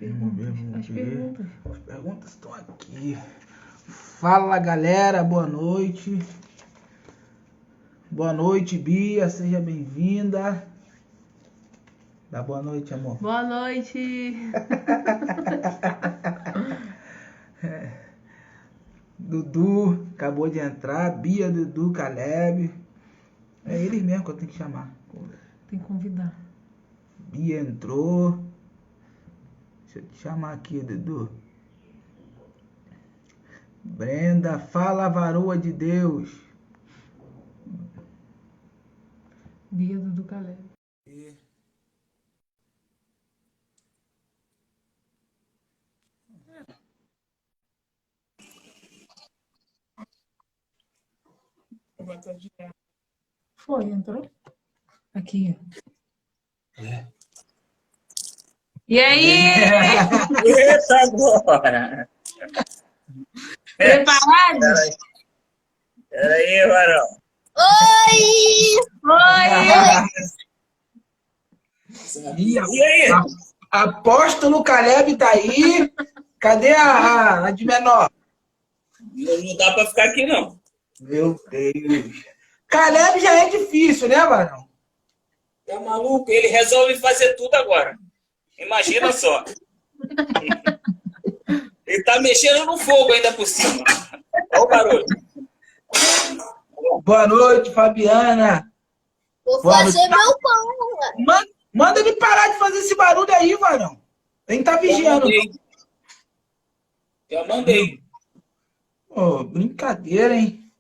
As perguntas estão aqui. Fala, galera, boa noite. Boa noite, Bia, seja bem-vinda. Dá boa noite, amor. Boa noite. Dudu acabou de entrar. Bia, Dudu, Caleb. É eles mesmo que eu tenho que chamar. Tem que convidar. Bia entrou. Deixa eu te chamar aqui, Dudu. Brenda, fala, varoa de Deus. Bia, Dudu, Caleb. Foi, entrou? Aqui. E aí? Eita, agora! Preparados? Peraí, varão. E aí? Apóstolo Caleb tá aí. Cadê a de menor? Não dá pra ficar aqui, não. Meu Deus. Caleb já é difícil, né, varão? Tá maluco? Ele resolve fazer tudo agora. Imagina só. Ele tá mexendo no fogo ainda por cima. Olha o barulho. Boa noite, Fabiana. Vou Boa fazer noite. meu pão. Manda ele parar de fazer esse barulho aí, varão. Tem que estar vigiando. Já mandei. Oh, brincadeira, hein?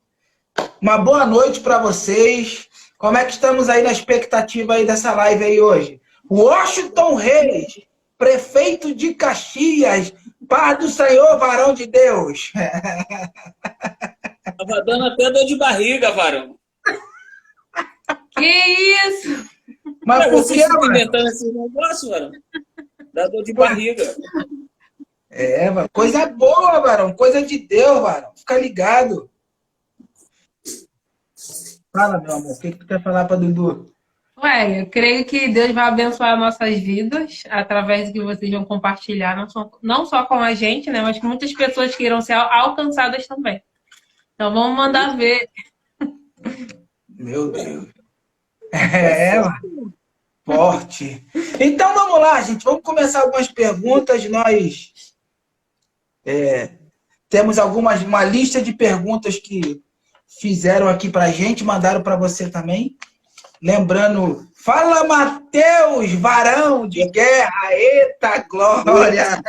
Uma boa noite para vocês. Como é que estamos aí na expectativa aí dessa live aí hoje? Washington Reis, prefeito de Caxias, paz do Senhor, varão de Deus. Tava dando até dor de barriga, varão. Que isso? Mas por Você que, está varão? inventando esse negócio, varão? Dá dor de barriga. É, coisa boa, varão. Coisa de Deus, varão. Fica ligado. Fala, meu amor. O que tu quer falar para Dudu? Ué, eu creio que Deus vai abençoar nossas vidas através do que vocês vão compartilhar, não só com a gente, né? Mas que muitas pessoas queiram ser alcançadas também. Então vamos mandar ver. Meu Deus. É, mano. Forte. Então vamos lá, gente. Vamos começar algumas perguntas. Nós temos uma lista de perguntas que fizeram aqui pra gente, mandaram para você também. Lembrando, fala Mateus, varão de guerra, eita glória!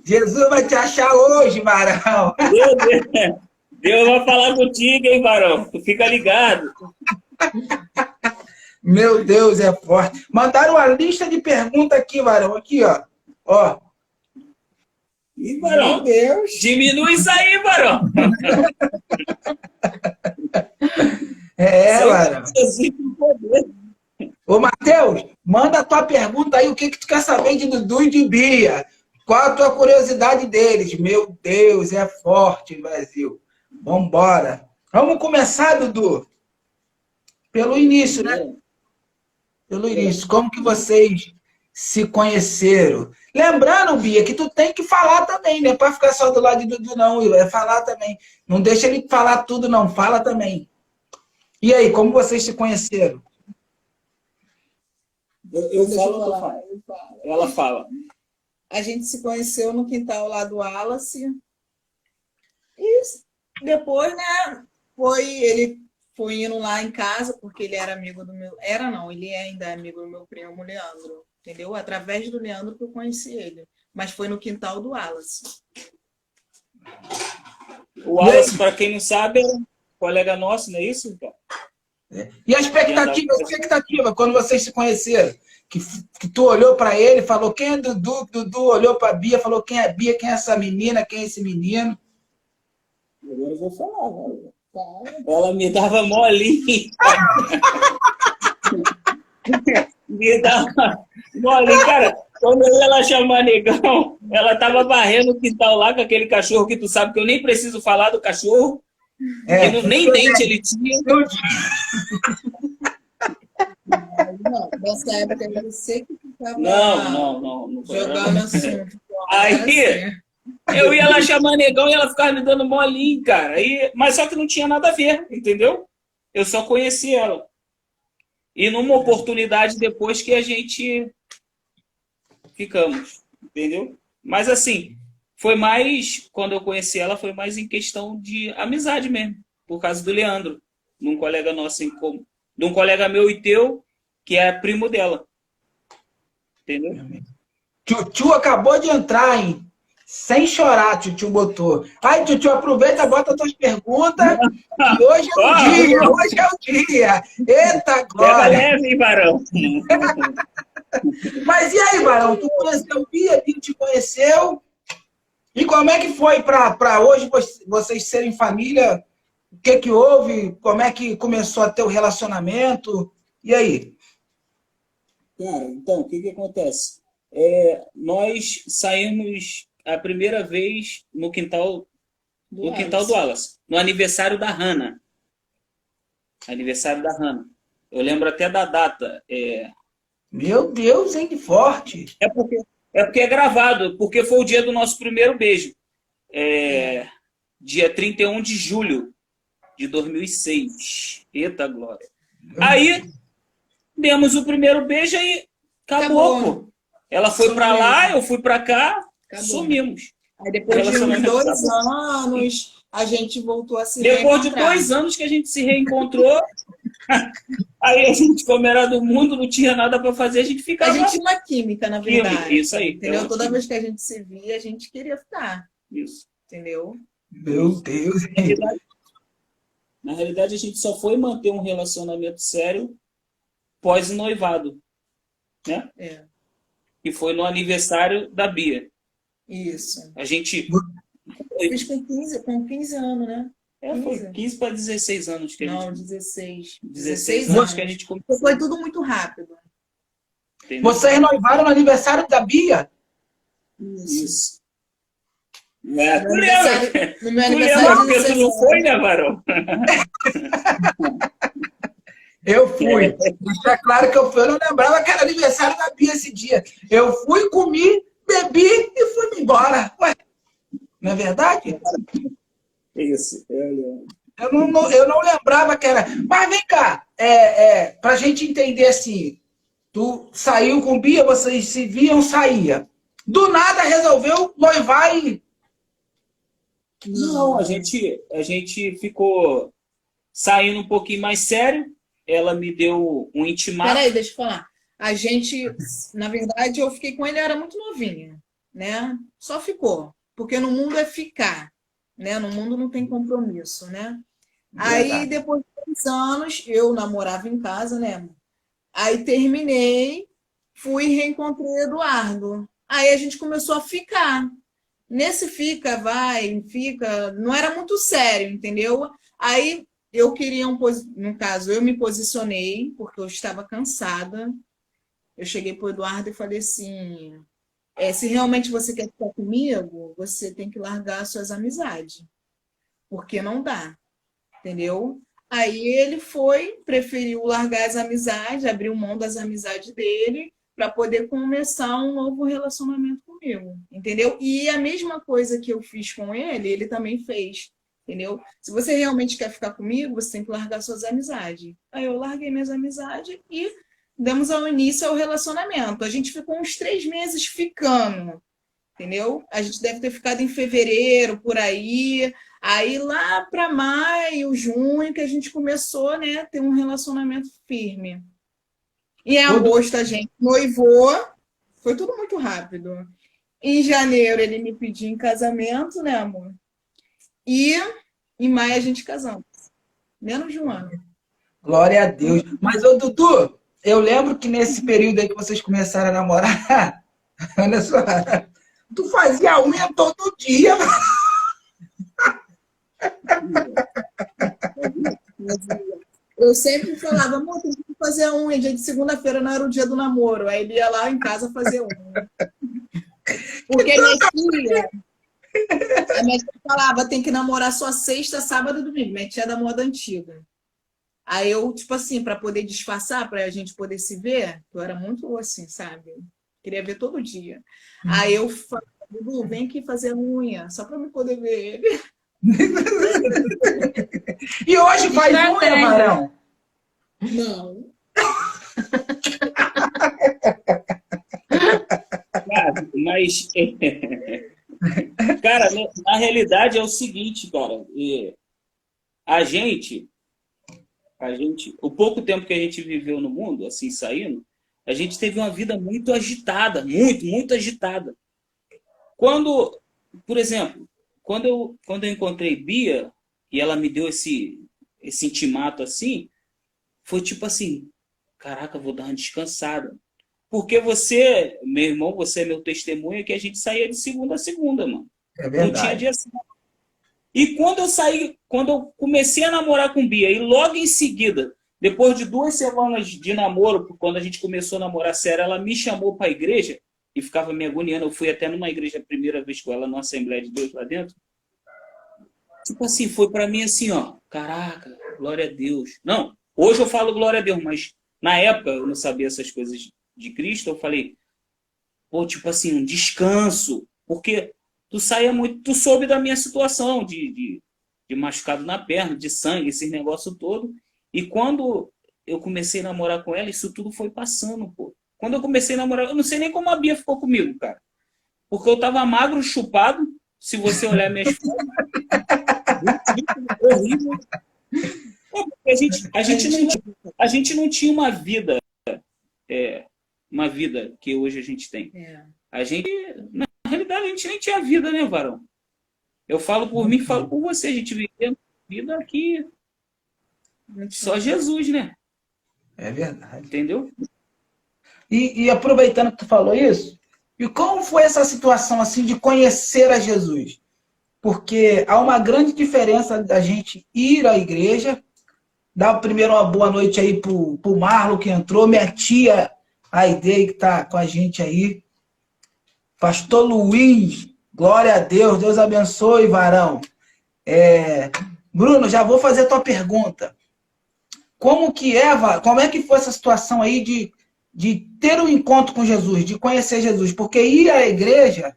Jesus vai te achar hoje, varão. Deus vai falar contigo, hein, varão? Tu fica ligado. Meu Deus, é forte. Mandaram uma lista de perguntas aqui, varão. Aqui, ó. Ó. Ih, varão, Meu Deus. diminui isso aí, varão. Varão. Ô, Mateus, manda a tua pergunta aí. O que tu quer saber de Dudu e de Bia? Qual a tua curiosidade deles? Meu Deus, é forte, Brasil. Vambora. Vamos começar, Dudu? Pelo início, né? Pelo início. Como que vocês se conheceram? Lembrando, Bia, que tu tem que falar também, né? Para ficar só do lado de Dudu, não. É falar também. Não deixa ele falar tudo, não. Fala também. E aí, como vocês se conheceram? Eu falo, ela fala. A gente se conheceu no quintal lá do Wallace. E depois, né, ele foi indo lá em casa, porque ele era amigo do meu... Era não, ele ainda é amigo do meu primo Leandro, entendeu? Através do Leandro que eu conheci ele. Mas foi no quintal do Wallace. O Wallace, para quem não sabe, é um colega nosso, não é isso, cara? E a expectativa, quando vocês se conheceram? Que tu olhou para ele, falou quem é Dudu? Dudu olhou para Bia, falou quem é Bia, quem é essa menina, quem é esse menino? Agora eu vou falar, né? Ela me dava molinho. Me dava molinho. Cara, quando eu ia lá chamar negão, ela tava varrendo o quintal lá com aquele cachorro que tu sabe que eu nem preciso falar do cachorro. Que nem dente ele tinha. Não, nessa época você que ficava Não foi. jogando assunto. Aí, eu ia lá chamar negão e ela ficava me dando molinho, cara. Mas só que não tinha nada a ver, entendeu? Eu só conheci ela. E numa oportunidade depois que a gente ficamos, entendeu? Mas assim, foi mais, quando eu conheci ela, foi mais em questão de amizade mesmo, por causa do Leandro, de um colega nosso em comum, de um colega meu e teu, que é primo dela. Entendeu? Tchutchu acabou de entrar, hein? Sem chorar, Tchutchu botou. Ai, Tchutchu, aproveita, bota as tuas perguntas. Que hoje é o dia, hoje é o dia. Eita, Pega glória. leve, hein, Barão? Mas e aí, Barão? Tu conheceu o Bia, Bia te conheceu? E como é que foi para hoje vocês serem família? O que que houve? Como é que começou a ter o relacionamento? E aí? Cara, então, o que que acontece? Nós saímos a primeira vez no quintal do Wallace, no aniversário da Hannah. Aniversário da Hannah. Eu lembro até da data. Meu Deus, hein, que forte. É porque é gravado, porque foi o dia do nosso primeiro beijo. Dia 31 de julho de 2006. Eita, glória. Aí, demos o primeiro beijo e acabou, pô. Ela foi pra lá, eu fui pra cá, sumimos. Aí depois de uns 2 anos, a gente voltou a se reencontrar. Depois de 2 anos que a gente se reencontrou, aí a gente, como era do mundo, não tinha nada pra fazer, a gente ficava... A gente tinha uma química, na verdade. Isso aí. Entendeu? Toda vez que a gente se via, a gente queria ficar. Isso. Entendeu? Meu Deus, hein? Na realidade, a gente só foi manter um relacionamento sério pós-noivado, né? E foi no aniversário da Bia. Isso. A gente... Eu fiz com 15 anos, né? Foi 15 para 16 anos que a gente... Não, 16. 16 anos que a gente começou. Foi tudo muito rápido. Entendeu? Vocês noivaram no aniversário da Bia? Isso. No meu aniversário porque tu não foi, né, Varão? Eu fui. Deixa claro que eu fui. Eu não lembrava que era aniversário da Bia esse dia. Eu fui, comi, bebi e fui embora. Ué, não é verdade? Isso. Eu não lembrava que era. Mas vem cá, pra gente entender assim, tu saiu com Bia, vocês se viam, saía. Do nada resolveu noivar e... Não, a gente ficou saindo um pouquinho mais sério. Ela me deu um intimato. Peraí, deixa eu falar. A gente, na verdade, eu fiquei com ele, eu era muito novinha, né? Só ficou. Porque no mundo é ficar, né? No mundo não tem compromisso, né? Verdade. Aí, depois de 3 anos, eu namorava em casa, né? Aí terminei, fui e reencontrei o Eduardo. Aí a gente começou a ficar. Nesse fica, não era muito sério, entendeu? Aí eu queria no caso, eu me posicionei, porque eu estava cansada. Eu cheguei para o Eduardo e falei assim: se realmente você quer ficar comigo, você tem que largar as suas amizades. Porque não dá, entendeu? Aí ele preferiu largar as amizades, abrir mão das amizades dele, para poder começar um novo relacionamento comigo, entendeu? E a mesma coisa que eu fiz com ele, ele também fez, entendeu? Se você realmente quer ficar comigo, você tem que largar suas amizades. Aí eu larguei minhas amizades e demos início ao relacionamento. A gente ficou uns 3 meses ficando, entendeu? A gente deve ter ficado em fevereiro, por aí. Aí lá para maio, junho, que a gente começou, né, a ter um relacionamento firme. Em agosto a gente noivou, foi tudo muito rápido. Em janeiro ele me pediu em casamento, né, amor? E em maio a gente casamos. Menos de um ano. Glória a Deus. Mas, ô Dudu, eu lembro que nesse período aí que vocês começaram a namorar, olha só, tu fazia unha todo dia. Eu sempre falava, amor, tem que fazer a unha. Dia de segunda-feira não era o dia do namoro. Aí ele ia lá em casa fazer unha. Porque a minha tia falava, tem que namorar só sexta, sábado e domingo. Minha tia é da moda antiga. Aí eu, tipo assim, para poder disfarçar, para a gente poder se ver, eu era muito assim, sabe? Queria ver todo dia. Aí eu falei, Dudu, vem aqui fazer unha, só para eu poder ver ele. E hoje faz unha, Estratégia. Varão? Não. Cara, mas, cara, na realidade é o seguinte, cara. A gente, o pouco tempo que a gente viveu no mundo, assim, saindo, a gente teve uma vida muito agitada, muito agitada. Quando, por exemplo, quando eu encontrei Bia e ela me deu esse intimato assim, foi tipo assim, caraca, vou dar uma descansada. Porque você, meu irmão, você é meu testemunho, que a gente saía de segunda a segunda, mano. É Não tinha verdade. dia assim. E quando eu comecei a namorar com Bia, e logo em seguida, depois de 2 semanas de namoro, quando a gente começou a namorar sério, ela me chamou para a igreja e ficava me agoniando. Eu fui até numa igreja a primeira vez com ela, numa Assembleia de Deus lá dentro. Tipo assim, foi para mim assim, ó, caraca, glória a Deus. Não, hoje eu falo glória a Deus, mas na época eu não sabia essas coisas de Cristo, eu falei, pô, tipo assim, um descanso, porque tu saía muito, tu soube da minha situação de machucado na perna, de sangue, esse negócio todo, e quando eu comecei a namorar com ela, isso tudo foi passando, pô. Quando eu comecei a namorar, eu não sei nem como a Bia ficou comigo, cara, porque eu tava magro, chupado, se você olhar minhas fotos, horrível. Pô, porque a gente não tinha uma vida, uma vida que hoje a gente tem. A gente, na realidade, a gente nem tinha vida, né, Varão? Eu falo por mim, falo por você. A gente vivia uma vida que só Jesus, né? É verdade. Entendeu? E aproveitando que tu falou isso, e como foi essa situação assim de conhecer a Jesus? Porque há uma grande diferença da gente ir à igreja, dar primeiro uma boa noite aí pro Marlon que entrou, minha tia Aide que está com a gente aí, Pastor Luiz, glória a Deus, Deus abençoe, Varão. Bruno, já vou fazer a tua pergunta. Como é que foi essa situação aí de ter um encontro com Jesus, de conhecer Jesus? Porque ir à igreja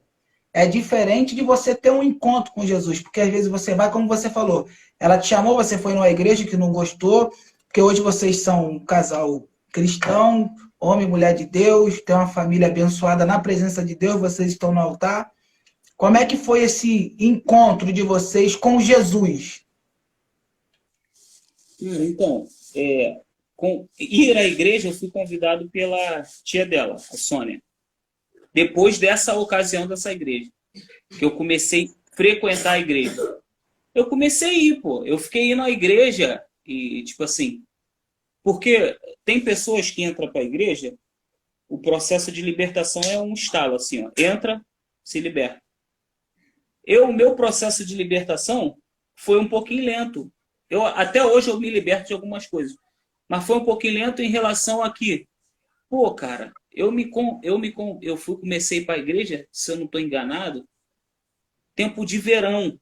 é diferente de você ter um encontro com Jesus, porque às vezes você vai, como você falou, ela te chamou, você foi numa igreja que não gostou, porque hoje vocês são um casal cristão, homem e mulher de Deus, tem uma família abençoada na presença de Deus, vocês estão no altar. Como é que foi esse encontro de vocês com Jesus? Então, com ir à igreja, eu fui convidado pela tia dela, a Sônia. Depois dessa ocasião dessa igreja, que eu comecei a frequentar a igreja. Eu comecei a ir, pô. Eu fiquei indo à igreja e, tipo assim, porque tem pessoas que entram para a igreja, o processo de libertação é um estalo, assim, ó. Entra, se liberta. O meu processo de libertação foi um pouquinho lento. Até hoje eu me liberto de algumas coisas. Mas foi um pouquinho lento em relação a que, pô, cara, comecei para a igreja, se eu não estou enganado, tempo de verão.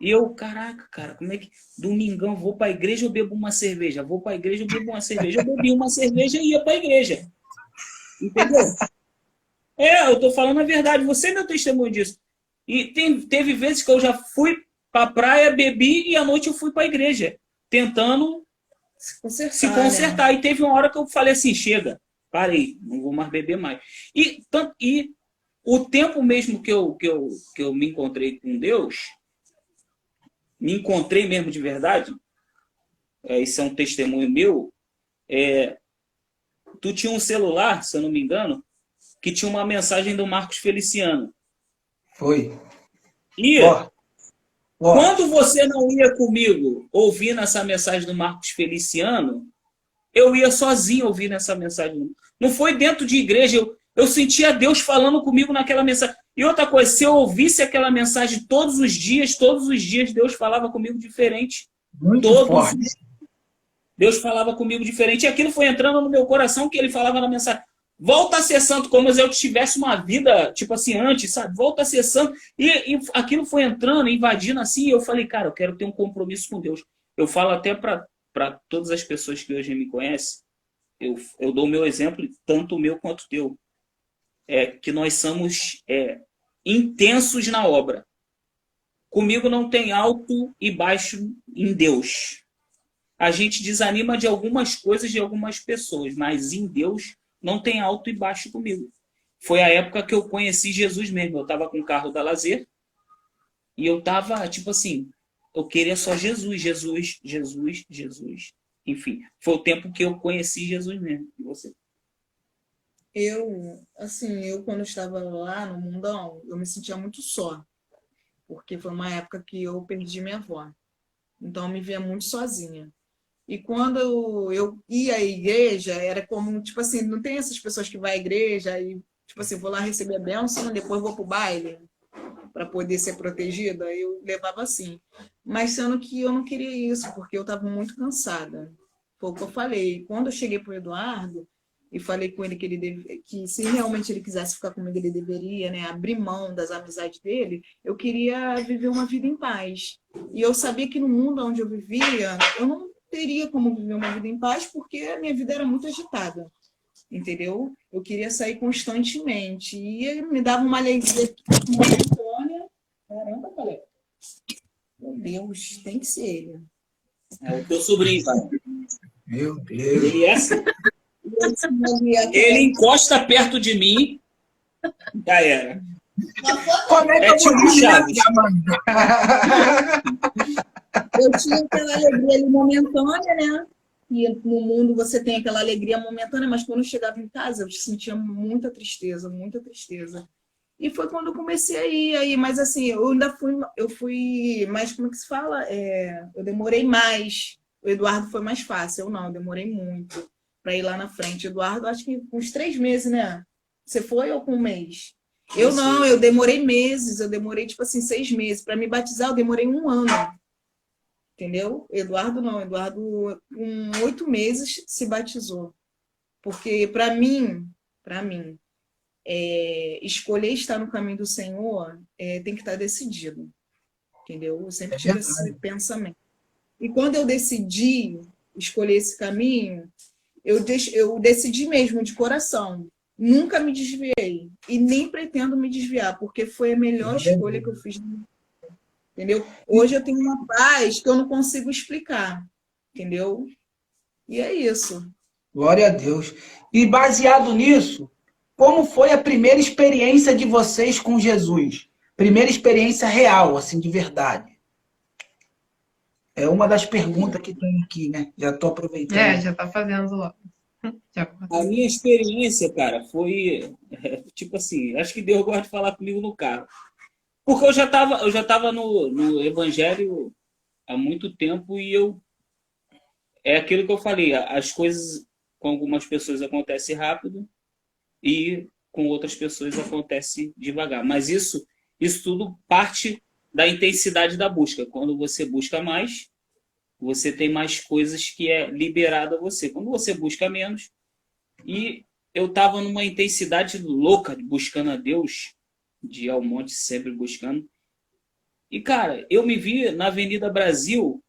E eu, caraca, cara, como é que domingão vou para a igreja, eu bebo uma cerveja, vou para a igreja, eu bebo uma cerveja, eu bebi uma cerveja e ia para a igreja. Entendeu? Eu tô falando a verdade, você é meu testemunho disso. E teve vezes que eu já fui para a praia, bebi e à noite eu fui para a igreja, tentando se consertar. Né? E teve uma hora que eu falei assim, chega, parei, não vou mais beber mais. E o tempo mesmo que eu me encontrei com Deus, me encontrei mesmo de verdade, isso é um testemunho meu, tu tinha um celular, se eu não me engano, que tinha uma mensagem do Marcos Feliciano. Foi. E quando você não ia comigo ouvindo essa mensagem do Marcos Feliciano, eu ia sozinho ouvindo essa mensagem. Não foi dentro de igreja, eu sentia Deus falando comigo naquela mensagem. E outra coisa, se eu ouvisse aquela mensagem todos os dias Deus falava comigo diferente. Muito forte. Deus falava comigo diferente. E aquilo foi entrando no meu coração, que ele falava na mensagem. Volta a ser santo, como se eu tivesse uma vida, tipo assim, antes, sabe? Volta a ser santo. E aquilo foi entrando, invadindo assim, e eu falei, cara, eu quero ter um compromisso com Deus. Eu falo até para para todas as pessoas que hoje me conhecem, eu dou o meu exemplo, tanto o meu quanto o teu, que nós somos intensos na obra. Comigo não tem alto e baixo em Deus. A gente desanima de algumas coisas de algumas pessoas, mas em Deus não tem alto e baixo comigo. Foi a época que eu conheci Jesus mesmo. Eu estava com o carro da Lazer e eu estava, tipo assim, eu queria só Jesus, Jesus, Jesus, Jesus. Enfim, foi o tempo que eu conheci Jesus mesmo. E você? Eu quando estava lá no mundão, eu me sentia muito só, porque foi uma época que eu perdi minha avó. Então eu me via muito sozinha. E quando eu ia à igreja, era como, tipo assim, não tem essas pessoas que vão à igreja e, tipo assim, vou lá receber a bênção, depois vou pro baile para poder ser protegida. Eu levava assim. Mas sendo que eu não queria isso, porque eu estava muito cansada. Foi o que eu falei. Quando eu cheguei pro Eduardo e falei com ele que se realmente ele quisesse ficar comigo, ele deveria, né, abrir mão das amizades dele, eu queria viver uma vida em paz. E eu sabia que no mundo onde eu vivia, eu não teria como viver uma vida em paz, porque a minha vida era muito agitada, entendeu? Eu queria sair constantemente. E ele me dava uma alegria momentânea. Caramba, falei. Meu Deus, tem que ser ele. É o teu sobrinho, cara. Meu Deus. Ele é assim. Ele encosta perto de mim, já era. Como é que É eu tipo vou Chaves. Eu tinha aquela alegria ali momentânea, né? E no mundo você tem aquela alegria momentânea, mas quando eu chegava em casa eu sentia muita tristeza, muita tristeza. E foi quando eu comecei a ir aí, mas assim, eu fui, mas como é que se fala? Eu demorei mais. O Eduardo foi mais fácil, eu não, eu demorei muito para ir lá na frente. Eduardo, acho que com uns 3 meses, né? Você foi ou com 1 mês? Eu não, eu demorei meses, eu demorei tipo assim 6 meses. Para me batizar, eu demorei 1 ano. Entendeu? Eduardo não, Eduardo com 8 meses se batizou. Porque para mim, escolher estar no caminho do Senhor tem que estar decidido. Entendeu? Eu sempre tive esse pensamento. E quando eu decidi escolher esse caminho, eu decidi mesmo de coração. Nunca me desviei. E nem pretendo me desviar, porque foi a melhor escolha que eu fiz. Entendeu? Hoje eu tenho uma paz que eu não consigo explicar. Entendeu? E é isso. Glória a Deus. E baseado nisso, como foi a primeira experiência de vocês com Jesus? Primeira experiência real, assim, de verdade. É uma das perguntas que tem aqui, né? Já estou aproveitando. Já tá fazendo logo. A minha experiência, cara, foi tipo assim, acho que Deus gosta de falar comigo no carro. Porque eu já tava no Evangelho há muito tempo e é aquilo que eu falei, as coisas com algumas pessoas acontecem rápido e com outras pessoas acontece devagar. Mas isso tudo parte da intensidade da busca. Quando você busca mais, você tem mais coisas que é liberado a você. Quando você busca menos, e eu estava numa intensidade louca buscando a Deus, de ir ao monte sempre buscando. E, cara, eu me vi na Avenida Brasil,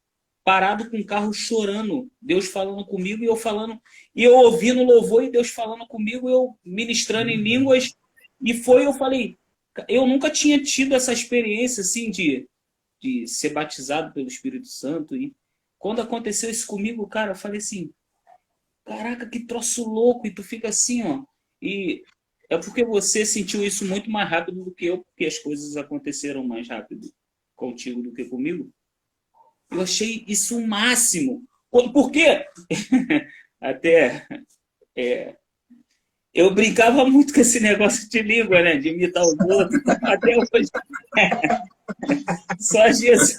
parado com o carro chorando, Deus falando comigo e eu falando, e eu ouvindo louvor e Deus falando comigo, eu ministrando em línguas, e eu falei, eu nunca tinha tido essa experiência, assim, de ser batizado pelo Espírito Santo, e quando aconteceu isso comigo, cara, eu falei assim, caraca, que troço louco, e tu fica assim, ó, e é porque você sentiu isso muito mais rápido do que eu, porque as coisas aconteceram mais rápido contigo do que comigo. Eu achei isso o máximo. Por quê? Até eu brincava muito com esse negócio de língua, né? De imitar os outros. Até hoje. Só Jesus.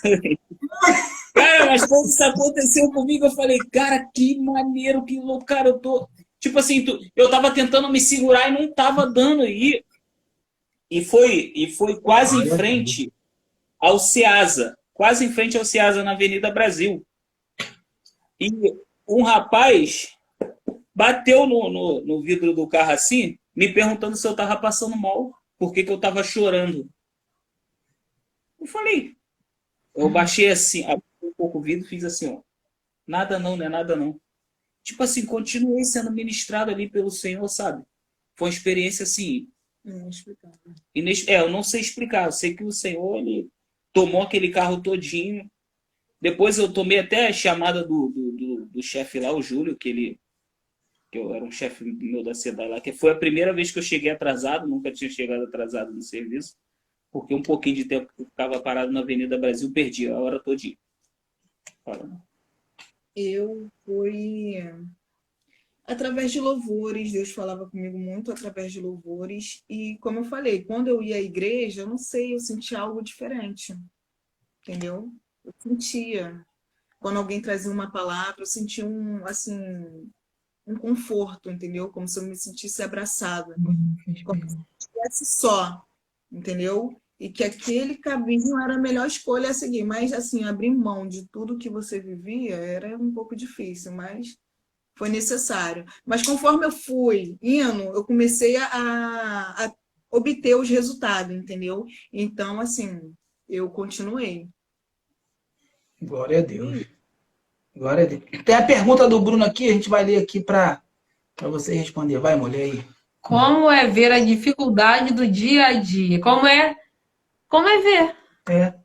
Cara, mas quando isso aconteceu comigo, eu falei, cara, que maneiro, que louco, cara, eu tô... Tipo assim, eu tava tentando me segurar e não tava dando. E foi quase em frente ao Ceasa. Quase em frente ao Ceasa, na Avenida Brasil. E um rapaz bateu no vidro do carro assim, me perguntando se eu tava passando mal, por que eu tava chorando. Eu falei, eu baixei assim, abri um pouco o vidro, fiz assim, ó. Nada não, não é nada não. Tipo assim, continuei sendo ministrado ali pelo Senhor, sabe? Foi uma experiência assim, Inexplicável. eu não sei explicar. Eu sei que o Senhor, ele tomou aquele carro todinho. Depois eu tomei até a chamada do chefe lá, o Júlio, que eu era um chefe meu da cidade lá, que foi a primeira vez que eu cheguei atrasado, nunca tinha chegado atrasado no serviço, porque um pouquinho de tempo que eu ficava parado na Avenida Brasil, perdi a hora todinha. Fala. Eu fui através de louvores, Deus falava comigo muito através de louvores, e como eu falei, quando eu ia à igreja, eu não sei, eu sentia algo diferente, entendeu? Eu sentia. Quando alguém trazia uma palavra, eu sentia um conforto, entendeu? Como se eu me sentisse abraçada, como se eu estivesse só, entendeu? E que aquele caminho era a melhor escolha a seguir. Mas, assim, abrir mão de tudo que você vivia era um pouco difícil, mas foi necessário. Mas conforme eu fui indo, eu comecei a obter os resultados, entendeu? Então, assim, eu continuei. Glória a Deus. Glória a Deus. Tem a pergunta do Bruno aqui, a gente vai ler aqui para você responder. Vai, mulher aí. Como é ver a dificuldade do dia a dia? Como é ver?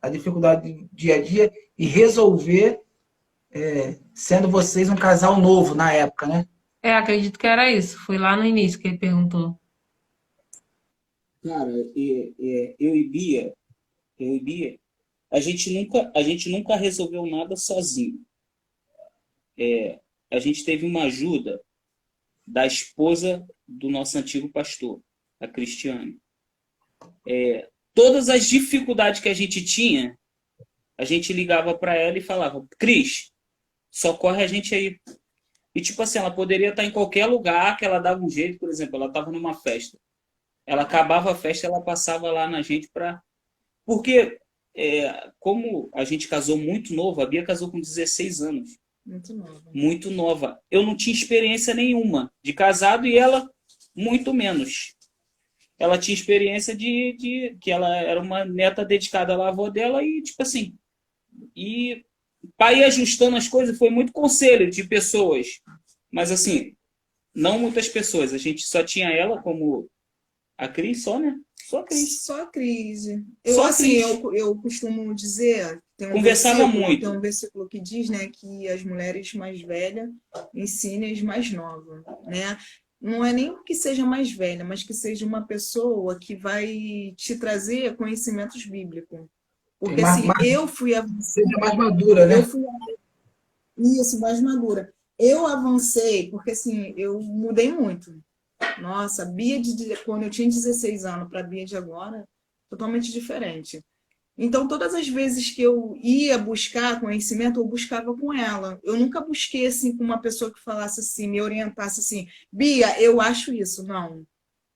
A dificuldade do dia a dia e resolver, sendo vocês um casal novo na época, né? Acredito que era isso. Foi lá no início que ele perguntou. Cara, eu e Bia, a gente nunca resolveu nada sozinho. A gente teve uma ajuda da esposa do nosso antigo pastor, a Cristiane. Todas as dificuldades que a gente tinha, a gente ligava para ela e falava: Cris, socorre a gente aí. E tipo assim, ela poderia estar em qualquer lugar que ela dava um jeito. Por exemplo, ela estava numa festa. Ela acabava a festa, ela passava lá na gente para... Porque, como a gente casou muito novo, a Bia casou com 16 anos. Muito nova. Muito nova. Eu não tinha experiência nenhuma de casado e ela muito menos. Ela tinha experiência de que ela era uma neta dedicada à avó dela e tipo assim, e para ir ajustando as coisas foi muito conselho de pessoas, mas assim, não muitas pessoas. A gente só tinha ela como a Cris, só, né? Só a Cris. Só a crise. Só a Cris. Eu costumo dizer, Conversava muito. Tem um versículo que diz, né, que as mulheres mais velhas ensinem as mais novas, né? Não é nem que seja mais velha, mas que seja uma pessoa que vai te trazer conhecimentos bíblicos. Porque assim, eu fui seja mais madura, né? Isso, mais madura. Eu avancei, porque assim, eu mudei muito. Nossa, a Bia quando eu tinha 16 anos para a Bia de agora, totalmente diferente. Então, todas as vezes que eu ia buscar conhecimento, eu buscava com ela. Eu nunca busquei assim com uma pessoa que falasse assim, me orientasse assim, Bia, eu acho isso. Não.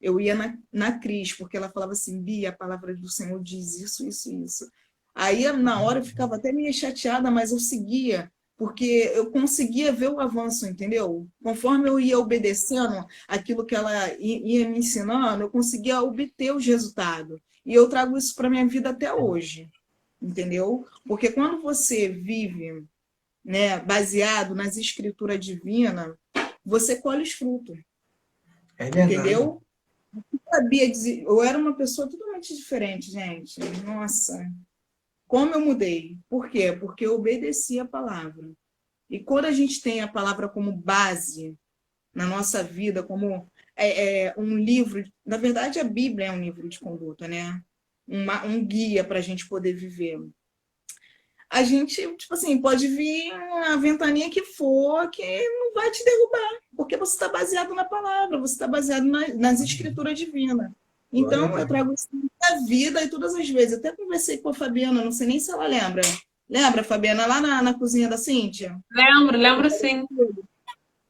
Eu ia na Cris, porque ela falava assim, Bia, a palavra do Senhor diz isso, isso, isso. Aí, na hora, eu ficava até meio chateada, mas eu seguia, porque eu conseguia ver o avanço, entendeu? Conforme eu ia obedecendo aquilo que ela ia me ensinando, eu conseguia obter os resultados. E eu trago isso para a minha vida até hoje, entendeu? Porque quando você vive, né, baseado nas escrituras divinas, você colhe os frutos. Entendeu? Eu sabia dizer, eu era uma pessoa totalmente diferente, gente. Nossa, como eu mudei. Por quê? Porque eu obedeci a palavra. E quando a gente tem a palavra como base na nossa vida, como um livro, na verdade a Bíblia é um livro de conduta, né? Um guia para a gente poder viver. A gente, tipo assim, pode vir a ventania que for, que não vai te derrubar, porque você está baseado na palavra, você está baseado nas escrituras divinas. Então, eu trago isso na vida e todas as vezes. Até conversei com a Fabiana, não sei nem se ela lembra. Lembra, Fabiana, lá na cozinha da Cíntia? Lembro sim.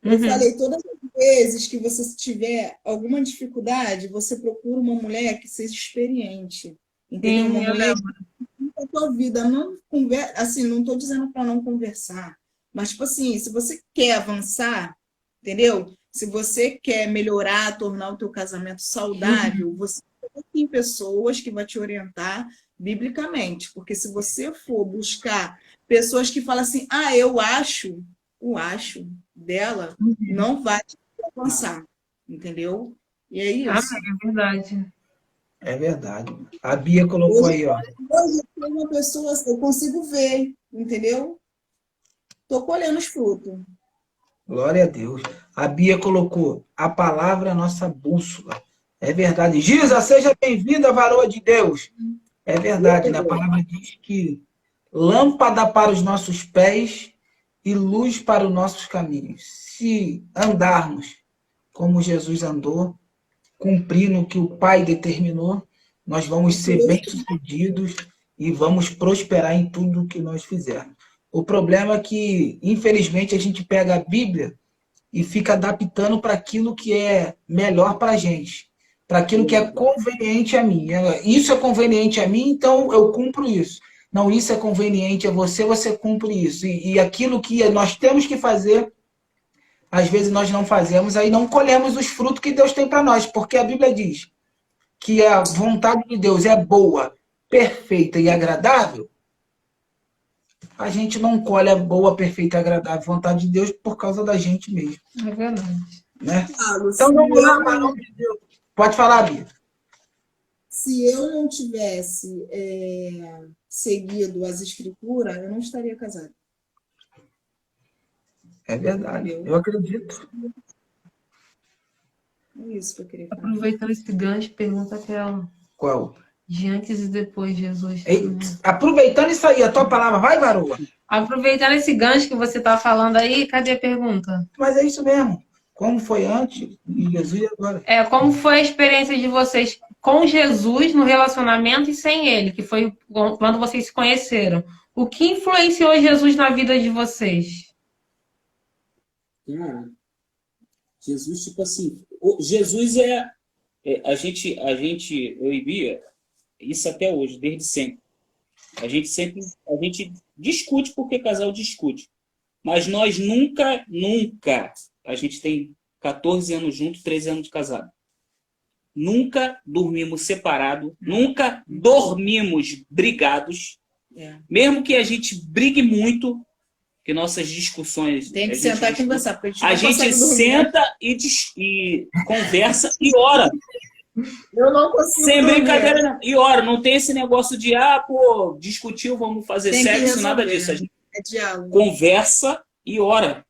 Eu falei, todas as vezes que você tiver alguma dificuldade, você procura uma mulher que seja experiente. Entendeu? Sim, uma eu mulher lembro. a tua vida, não conversa, assim, não estou dizendo para não conversar, mas tipo assim, se você quer avançar, entendeu? Se você quer melhorar, tornar o teu casamento saudável, você tem pessoas que vão te orientar biblicamente, porque se você for buscar pessoas que falam assim, eu acho, o acho dela não vai te alcançar, entendeu? E é isso. Amém, é verdade. É verdade. A Bia colocou aí, ó. Hoje eu sou uma pessoa, eu consigo ver, entendeu? Estou colhendo os frutos. Glória a Deus. A Bia colocou: a palavra é a nossa bússola. É verdade. Giza, seja bem-vinda, varoa de Deus. É verdade, né? A palavra diz que lâmpada para os nossos pés e luz para os nossos caminhos. Se andarmos como Jesus andou, cumprindo o que o Pai determinou, nós vamos ser bem-sucedidos e vamos prosperar em tudo que nós fizermos. O problema é que, infelizmente, a gente pega a Bíblia e fica adaptando para aquilo que é melhor para a gente, para aquilo que é conveniente a mim. Isso é conveniente a mim, então eu cumpro isso. Não, isso é conveniente a você, você cumpre isso. E aquilo que nós temos que fazer, às vezes nós não fazemos, aí não colhemos os frutos que Deus tem para nós, porque a Bíblia diz que a vontade de Deus é boa, perfeita e agradável. A gente não colhe a boa, perfeita e agradável vontade de Deus por causa da gente mesmo. É verdade. Né? Então vamos lá, varão de Deus. Pode falar, Bia. Se eu não tivesse seguido as escrituras, eu não estaria casada. É verdade, eu acredito. É isso que eu queria falar. Aproveitando esse gancho, pergunta aquela. Qual? De antes e depois de Jesus. Aproveitando isso aí, a tua palavra, vai, varoa. Aproveitando esse gancho que você está falando aí, cadê a pergunta? Mas é isso mesmo. Como foi antes de Jesus e agora? Como foi a experiência de vocês com Jesus no relacionamento e sem ele, que foi quando vocês se conheceram? O que influenciou Jesus na vida de vocês? Cara, Jesus, tipo assim, Jesus a gente, eu e Bia, isso até hoje, desde sempre. A gente discute porque casal discute. Mas nós nunca, a gente tem 14 anos juntos, 13 anos de casado. Nunca dormimos separados, nunca dormimos brigados. Mesmo que a gente brigue muito, que nossas discussões... Tem que sentar e conversar, porque a gente senta e conversa e ora. Eu não consigo. Sem brincadeira, não. E ora, não tem esse negócio de, discutiu, vamos fazer sexo, nada disso. A gente diálogo. Conversa e ora.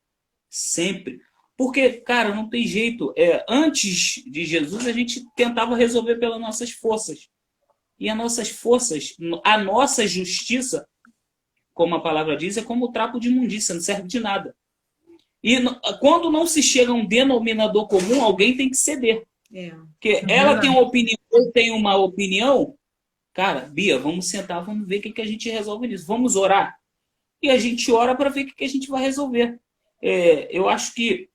Sempre. Porque, cara, não tem jeito. Antes de Jesus, a gente tentava resolver pelas nossas forças. E as nossas forças, a nossa justiça, como a palavra diz, é como o trapo de imundícia, não serve de nada. E quando não se chega a um denominador comum, alguém tem que ceder. Porque ela tem uma opinião, eu tenho uma opinião. Cara, Bia, vamos sentar, vamos ver o que a gente resolve nisso. Vamos orar. E a gente ora para ver o que a gente vai resolver. Eu acho que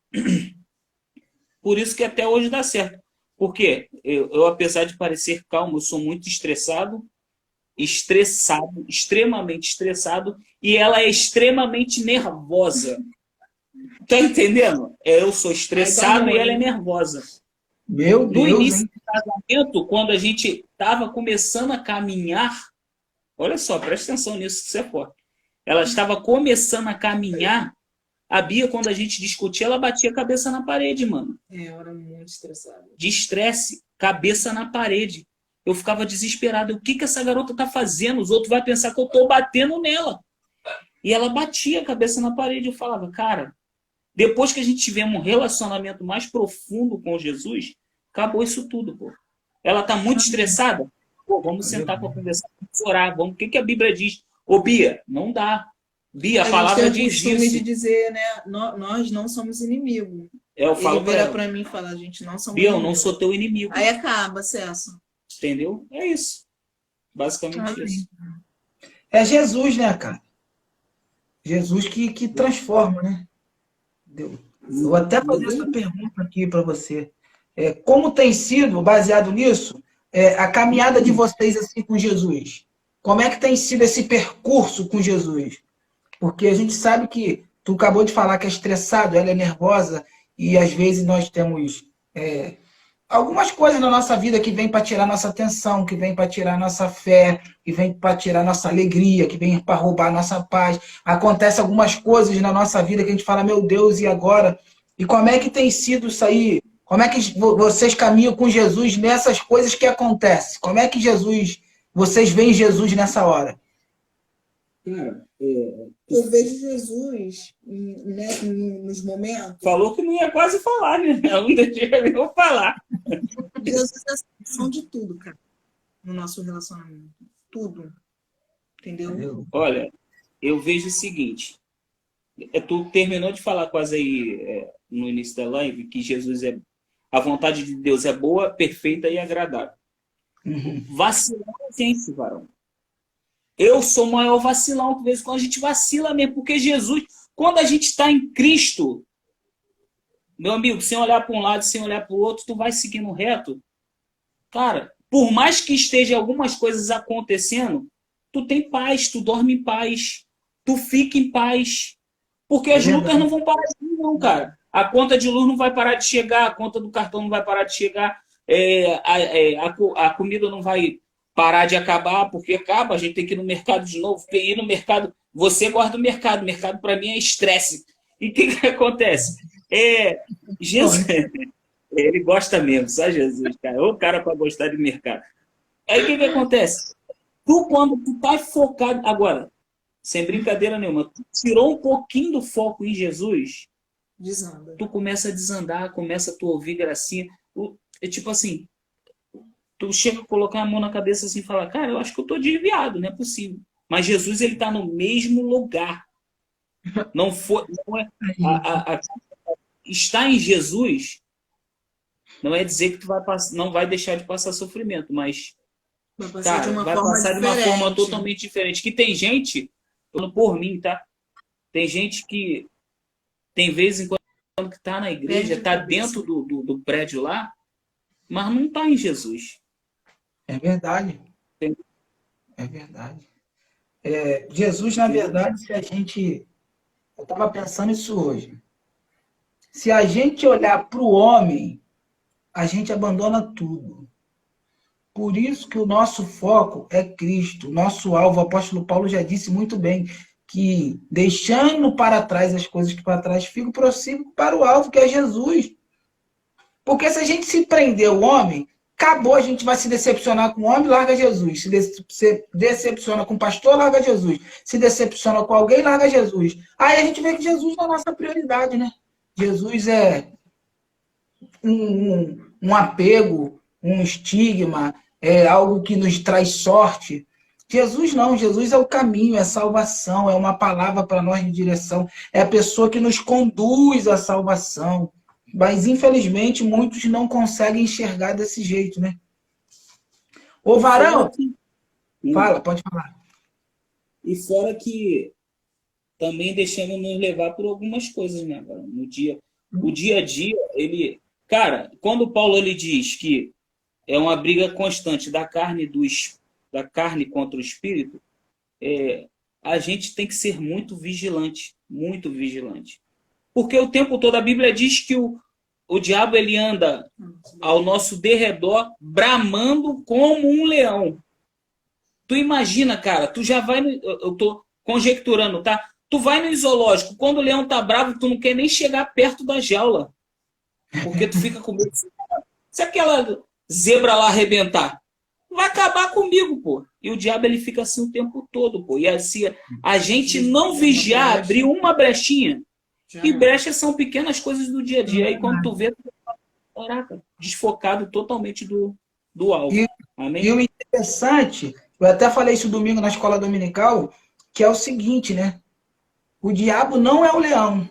por isso que até hoje dá certo. Porque eu, apesar de parecer calmo, eu sou muito estressado, extremamente estressado, e ela é extremamente nervosa. Tá entendendo? Eu sou estressado e ela é nervosa. Meu Deus, no início do casamento, quando a gente estava começando a caminhar, olha só, presta atenção nisso que você é forte. Ela estava começando a caminhar, a Bia, quando a gente discutia, ela batia a cabeça na parede, mano. Eu era muito estressada. De estresse, cabeça na parede. Eu ficava desesperado. O que essa garota tá fazendo? Os outros vão pensar que eu tô batendo nela. E ela batia a cabeça na parede. Eu falava, cara, depois que a gente tiver um relacionamento mais profundo com Jesus, acabou isso tudo, pô. Ela tá muito estressada? Pô, vamos sentar para conversar, vamos orar, vamos. O que a Bíblia diz? Ô, Bia, não dá. Bia, a palavra diz isso. A gente tem o costume de dizer, né? Nós não somos inimigos. Eu falo Ele vira para mim e fala, a gente não somos Bia, inimigos. eu não sou teu inimigo. Aí acaba, César. Entendeu? É isso. Basicamente isso. É Jesus, né, cara? Jesus que transforma, né? Eu vou até fazer essa pergunta aqui para você. Como tem sido, baseado nisso, a caminhada de vocês assim com Jesus? Como é que tem sido esse percurso com Jesus? Porque a gente sabe que tu acabou de falar que é estressado, ela é nervosa, e às vezes nós temos algumas coisas na nossa vida que vêm para tirar nossa atenção, que vêm para tirar nossa fé, que vêm para tirar nossa alegria, que vêm para roubar nossa paz. Acontece algumas coisas na nossa vida que a gente fala, meu Deus, e agora? E como é que tem sido isso aí? Como é que vocês caminham com Jesus nessas coisas que acontecem? Como é que vocês veem Jesus nessa hora? Cara, Eu vejo Jesus, né, nos momentos. falou que não ia quase falar, né? Não deixei eu falar. Jesus é a solução de tudo, cara, no nosso relacionamento. Tudo. Entendeu? Olha, eu vejo o seguinte. Tu terminou de falar quase aí no início da live que Jesus a vontade de Deus é boa, perfeita e agradável. Vacilar a gente, varão. Eu sou o maior vacilão, por vezes quando a gente vacila mesmo, porque Jesus, quando a gente está em Cristo, meu amigo, sem olhar para um lado, sem olhar para o outro, tu vai seguindo reto. Cara, por mais que esteja algumas coisas acontecendo, tu tem paz, tu dorme em paz, tu fica em paz. Porque as lutas não vão parar de vir, não, cara. A conta de luz não vai parar de chegar, a conta do cartão não vai parar de chegar, a comida não vai parar de acabar, porque acaba, a gente tem que ir no mercado de novo, porque ir no mercado, você gosta do mercado para mim é estresse. E o que acontece? Jesus, ele gosta mesmo, só Jesus, cara. O cara para gostar de mercado. Aí o que acontece? Tu, quando tu tá focado, agora, sem brincadeira nenhuma, tu tirou um pouquinho do foco em Jesus, Desanda. tu começa a desandar, começa a tu ouvir gracinha. É tipo assim, tu chega a colocar a mão na cabeça assim e falar, cara, eu acho que eu tô desviado, não é possível. Mas Jesus, ele tá no mesmo lugar. Não estar em Jesus não é dizer que tu não vai deixar de passar sofrimento, mas vai passar de uma forma totalmente diferente. Que tem gente, falando por mim, tá? Tem gente que tem vezes em quando que tá na igreja, tá dentro do prédio lá, mas não tá em Jesus. É verdade. É verdade. Jesus, na verdade, se a gente... Eu estava pensando isso hoje. Se a gente olhar para o homem, a gente abandona tudo. Por isso que o nosso foco é Cristo. Nosso alvo, o apóstolo Paulo já disse muito bem, que deixando para trás as coisas que para trás ficam, prossigo para o alvo, que é Jesus. Porque se a gente se prender o homem, acabou, a gente vai se decepcionar com o homem, larga Jesus. Se decepciona com o pastor, larga Jesus. Se decepciona com alguém, larga Jesus. Aí a gente vê que Jesus é a nossa prioridade, né? Jesus é um apego, um estigma, é algo que nos traz sorte. Jesus não, Jesus é o caminho, é a salvação, é uma palavra para nós de direção, é a pessoa que nos conduz à salvação. Mas, infelizmente, muitos não conseguem enxergar desse jeito, né? Ô, Varão, fala, pode falar. E fora que também deixamos nos levar por algumas coisas, né, Varão? O dia a dia, ele... Cara, quando o Paulo ele diz que é uma briga constante da carne contra o espírito, a gente tem que ser muito vigilante, muito vigilante. Porque o tempo todo a Bíblia diz que o diabo ele anda ao nosso derredor bramando como um leão. Tu imagina, cara, tu já vai... Eu tô conjecturando, tá? Tu vai no zoológico, quando o leão tá bravo, tu não quer nem chegar perto da jaula. Porque tu fica com medo. Se aquela zebra lá arrebentar, vai acabar comigo, pô. E o diabo ele fica assim o tempo todo, pô. E assim, a gente não vigiar, abrir uma brechinha. E brechas são pequenas coisas do dia a dia. Aí quando tu vê, caraca, desfocado totalmente do alvo. Amém? E o interessante, eu até falei isso domingo na escola dominical, que é o seguinte, né? O diabo não é o leão.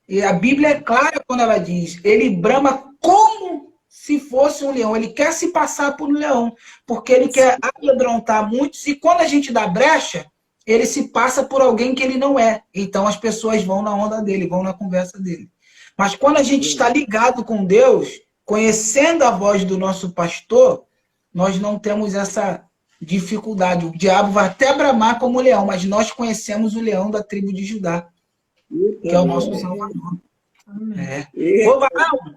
E a Bíblia é clara quando ela diz, ele brama como se fosse um leão. Ele quer se passar por um leão, porque ele quer amedrontar muitos. E quando a gente dá brecha, ele se passa por alguém que ele não é. Então as pessoas vão na onda dele, vão na conversa dele. Mas quando a gente está ligado com Deus, conhecendo a voz do nosso pastor, nós não temos essa dificuldade. O diabo vai até bramar como leão, mas nós conhecemos o leão da tribo de Judá, que é o nosso Salvador. Ô, Varão,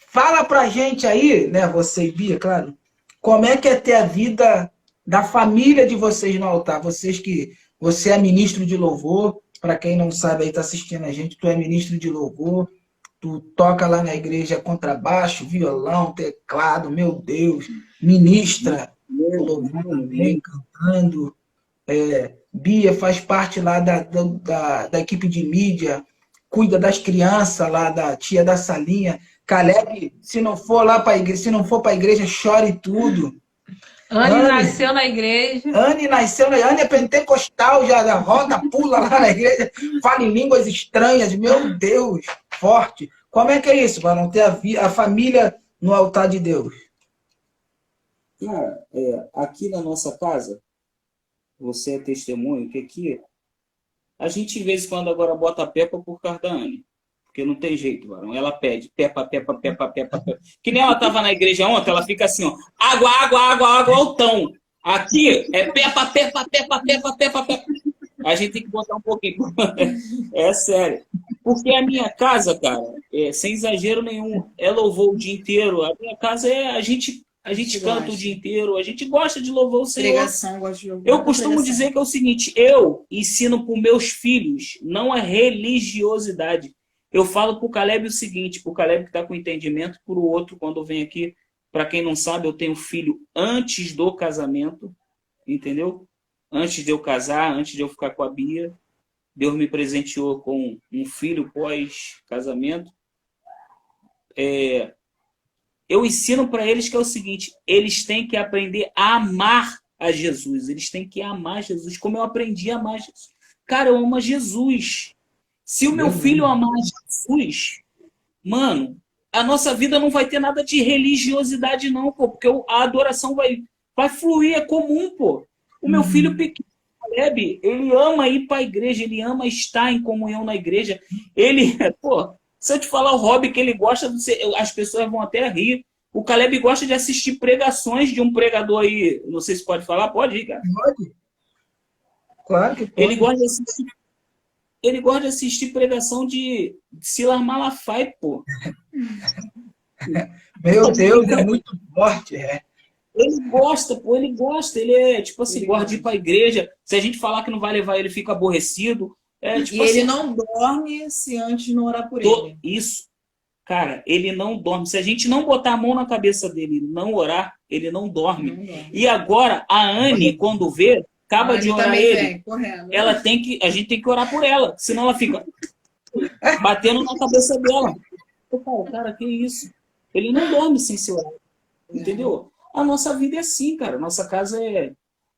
Fala pra gente aí, né, você e Bia, claro, como é que é ter a vida da família de vocês no altar? Você é ministro de louvor, para quem não sabe aí, tá assistindo a gente, tu é ministro de louvor, tu toca lá na igreja contrabaixo, violão, teclado, meu Deus, ministra o louvor também, cantando. Bia faz parte lá da equipe de mídia, cuida das crianças lá, da tia da salinha. Caleb, se não for lá para a igreja, se não for para a igreja, chore tudo. Anne nasceu na igreja. Anne nasceu, Anne é pentecostal, já roda, pula lá na igreja, fala em línguas estranhas, meu Deus, forte. Como é que é isso, para não ter a família no altar de Deus? Cara, aqui na nossa casa, você é testemunho que aqui a gente de vez em quando agora bota a Peppa por causa da Anne. Porque não tem jeito, varão. Ela pede Peppa, Peppa, Peppa, Peppa, Peppa. Que nem ela estava na igreja ontem, ela fica assim, ó. Água, água, água, água, altão. Aqui é Peppa, Peppa, Peppa, Peppa, Peppa, Peppa. A gente tem que botar um pouquinho. É sério. Porque a minha casa, cara, sem exagero nenhum, louvou o dia inteiro. A minha casa a gente canta o dia inteiro, a gente gosta de louvar o Senhor. Pregação, gosto de ouvir. Eu costumo dizer que é o seguinte, eu ensino para os meus filhos, não é religiosidade. Eu falo para o Caleb o seguinte, para o Caleb que está com entendimento, para o outro, quando vem aqui, para quem não sabe, eu tenho filho antes do casamento, entendeu? Antes de eu casar, antes de eu ficar com a Bia, Deus me presenteou com um filho pós-casamento. Eu ensino para eles que é o seguinte, eles têm que aprender a amar a Jesus, eles têm que amar Jesus, como eu aprendi a amar Jesus. Cara, eu amo a Jesus. Se o meu filho amar Jesus, mano, a nossa vida não vai ter nada de religiosidade não, pô, porque a adoração vai fluir, é comum, pô. O meu filho pequeno, Caleb, ele ama ir para a igreja, ele ama estar em comunhão na igreja. Pô, se eu te falar o hobby que ele gosta, as pessoas vão até rir. O Caleb gosta de assistir pregações de um pregador aí, não sei se pode falar, pode ir, cara. Pode. Claro que pode. Ele gosta de assistir pregação de Silas Malafaia, pô. Meu Deus, é muito forte, Ele gosta, pô, ele gosta. Ele é, tipo assim, gosta de ir pra igreja. Se a gente falar que não vai levar, ele fica aborrecido. Tipo e assim, ele não dorme se antes não orar por ele. Isso. Cara, ele não dorme. Se a gente não botar a mão na cabeça dele e não orar, ele não dorme. Não dorme. E agora, a Anne, quando vê, acaba de orar ele, a gente tem que orar por ela. Senão ela fica batendo na cabeça dela. Eu falo, cara, que isso? Ele não dorme sem ser orado. Entendeu? A nossa vida é assim, cara. Nossa casa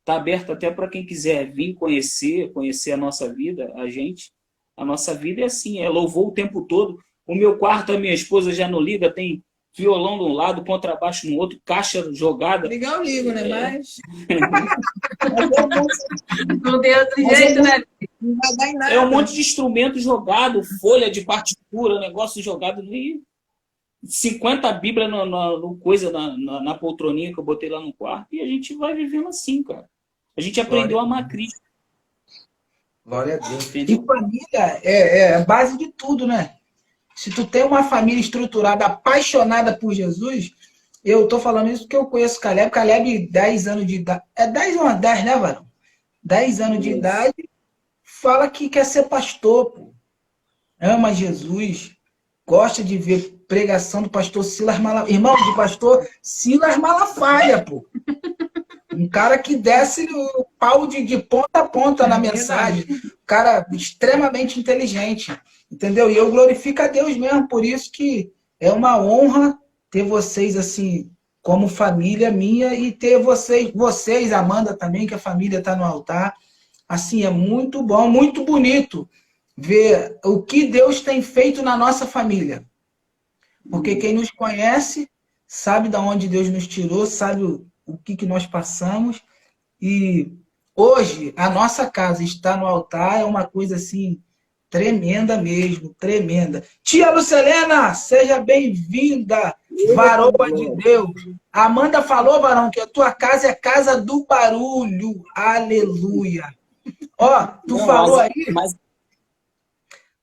tá aberta até para quem quiser vir conhecer a nossa vida, a gente. A nossa vida é assim, louvor o tempo todo. O meu quarto, a minha esposa já não liga, tem violão de um lado, contrabaixo no outro, caixa jogada. Ligar eu ligo, né? Mas Não tem outro jeito, né? não vai dar em nada. É um monte de instrumento jogado, folha de partitura, negócio jogado. E 50 Bíblias na poltroninha que eu botei lá no quarto. E a gente vai vivendo assim, cara. A gente aprendeu a amar Cristo. Glória a Deus. Entendeu? E família é a base de tudo, né? Se tu tem uma família estruturada, apaixonada por Jesus, eu tô falando isso porque eu conheço Caleb. Caleb, 10 anos de idade. É 10 ou 10, né, varão? 10 anos de idade, fala que quer ser pastor, pô. Ama Jesus, gosta de ver pregação do pastor Silas Malafaia. Irmão, do pastor Silas Malafaia, pô. Um cara que desce o pau de ponta a ponta na mensagem. Um cara extremamente inteligente. Entendeu? E eu glorifico a Deus mesmo. Por isso que é uma honra ter vocês assim, como família minha, e ter vocês, Amanda também, que a família está no altar. Assim, é muito bom, muito bonito ver o que Deus tem feito na nossa família. Porque quem nos conhece sabe de onde Deus nos tirou, sabe o que nós passamos. E hoje a nossa casa está no altar, é uma coisa assim tremenda mesmo, tremenda. Tia Lucelena, seja bem-vinda, varoa de Deus. A Amanda falou, varão, que a tua casa é casa do barulho. Aleluia. Ó,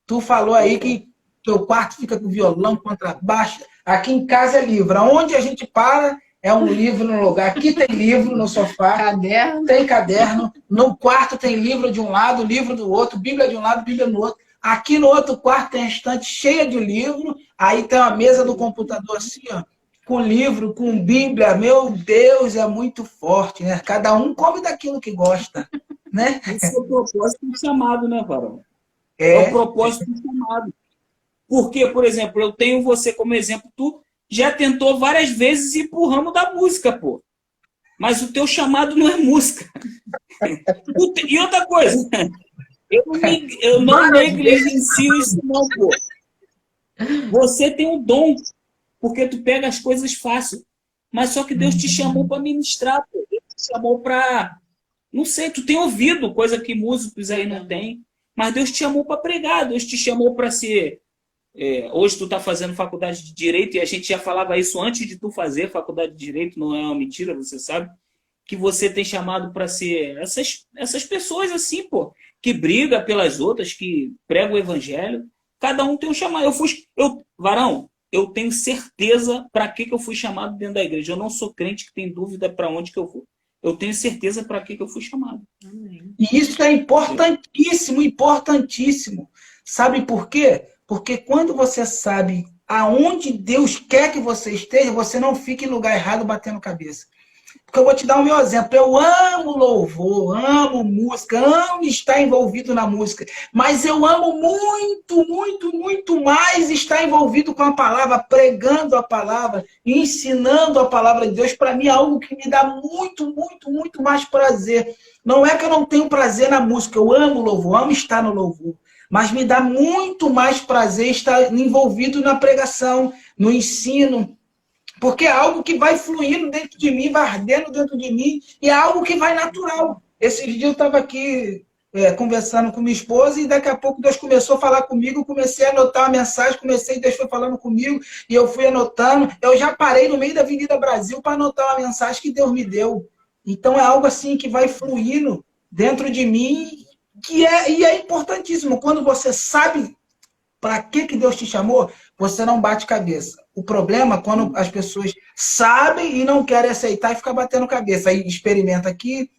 tu falou aí que teu quarto fica com violão, contrabaixo. Aqui em casa é livro. Aonde a gente para é um livro no lugar. Aqui tem livro no sofá. Caderno. Tem caderno. No quarto tem livro de um lado, livro do outro, Bíblia de um lado, Bíblia do outro. Aqui no outro quarto tem a estante cheia de livro. Aí tem uma mesa do computador assim, ó, com livro, com Bíblia. Meu Deus, é muito forte, né? Cada um come daquilo que gosta, né? Esse é o propósito do chamado, né, Varão? É o propósito do chamado. Porque, por exemplo, eu tenho você como exemplo, tu já tentou várias vezes ir pro ramo da música, pô. Mas o teu chamado não é música. E outra coisa, eu não negligencio isso não, pô. Você tem um dom, porque tu pega as coisas fácil. Mas só que Deus te chamou para ministrar, pô. Deus te chamou para... Não sei, tu tem ouvido, coisa que músicos aí não têm. Mas Deus te chamou para pregar, Deus te chamou para ser... hoje tu está fazendo faculdade de Direito, e a gente já falava isso antes de tu fazer faculdade de Direito, não é uma mentira, você sabe, que você tem chamado para ser essas pessoas assim, pô, que briga pelas outras, que prega o evangelho. Cada um tem um chamado. Varão, eu tenho certeza para que eu fui chamado dentro da igreja. Eu não sou crente que tem dúvida para onde que eu vou. Eu tenho certeza para que eu fui chamado. Amém. E isso é importantíssimo, importantíssimo. Sabe por quê? Porque quando você sabe aonde Deus quer que você esteja, você não fica em lugar errado batendo cabeça. Porque eu vou te dar o meu exemplo. Eu amo louvor, amo música, amo estar envolvido na música. Mas eu amo muito, muito, muito mais estar envolvido com a palavra, pregando a palavra, ensinando a palavra de Deus. Para mim é algo que me dá muito, muito, muito mais prazer. Não é que eu não tenho prazer na música. Eu amo louvor, amo estar no louvor. Mas me dá muito mais prazer estar envolvido na pregação, no ensino, porque é algo que vai fluindo dentro de mim, vai ardendo dentro de mim, e é algo que vai natural. Esses dias eu estava aqui conversando com minha esposa, e daqui a pouco Deus começou a falar comigo, eu comecei a anotar a mensagem, Deus foi falando comigo, e eu fui anotando. Eu já parei no meio da Avenida Brasil para anotar uma mensagem que Deus me deu. Então é algo assim que vai fluindo dentro de mim, e é importantíssimo. Quando você sabe para que Deus te chamou, você não bate cabeça. O problema é quando as pessoas sabem e não querem aceitar e ficar batendo cabeça. Aí experimenta aqui,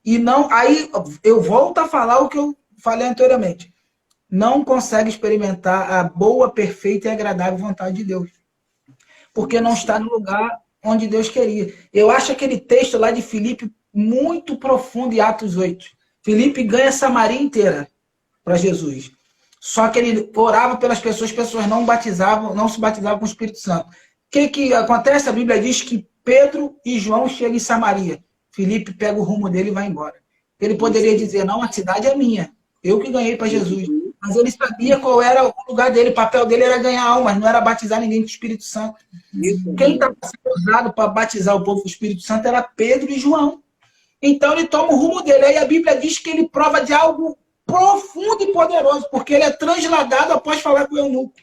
e não... Aí eu volto a falar o que eu falei anteriormente. Não consegue experimentar a boa, perfeita e agradável vontade de Deus. Porque não está no lugar onde Deus queria. Eu acho aquele texto lá de Filipe muito profundo em Atos 8. Filipe ganha Samaria inteira para Jesus. Só que ele orava pelas pessoas, as pessoas não se batizavam com o Espírito Santo. O que acontece? A Bíblia diz que Pedro e João chegam em Samaria. Filipe pega o rumo dele e vai embora. Ele poderia dizer, não, a cidade é minha. Eu que ganhei para Jesus. Mas ele sabia qual era o lugar dele. O papel dele era ganhar almas, não era batizar ninguém com o Espírito Santo. Quem estava sendo usado para batizar o povo com o Espírito Santo era Pedro e João. Então ele toma o rumo dele. Aí a Bíblia diz que ele prova de algo profundo e poderoso, porque ele é transladado após falar com o eunuco.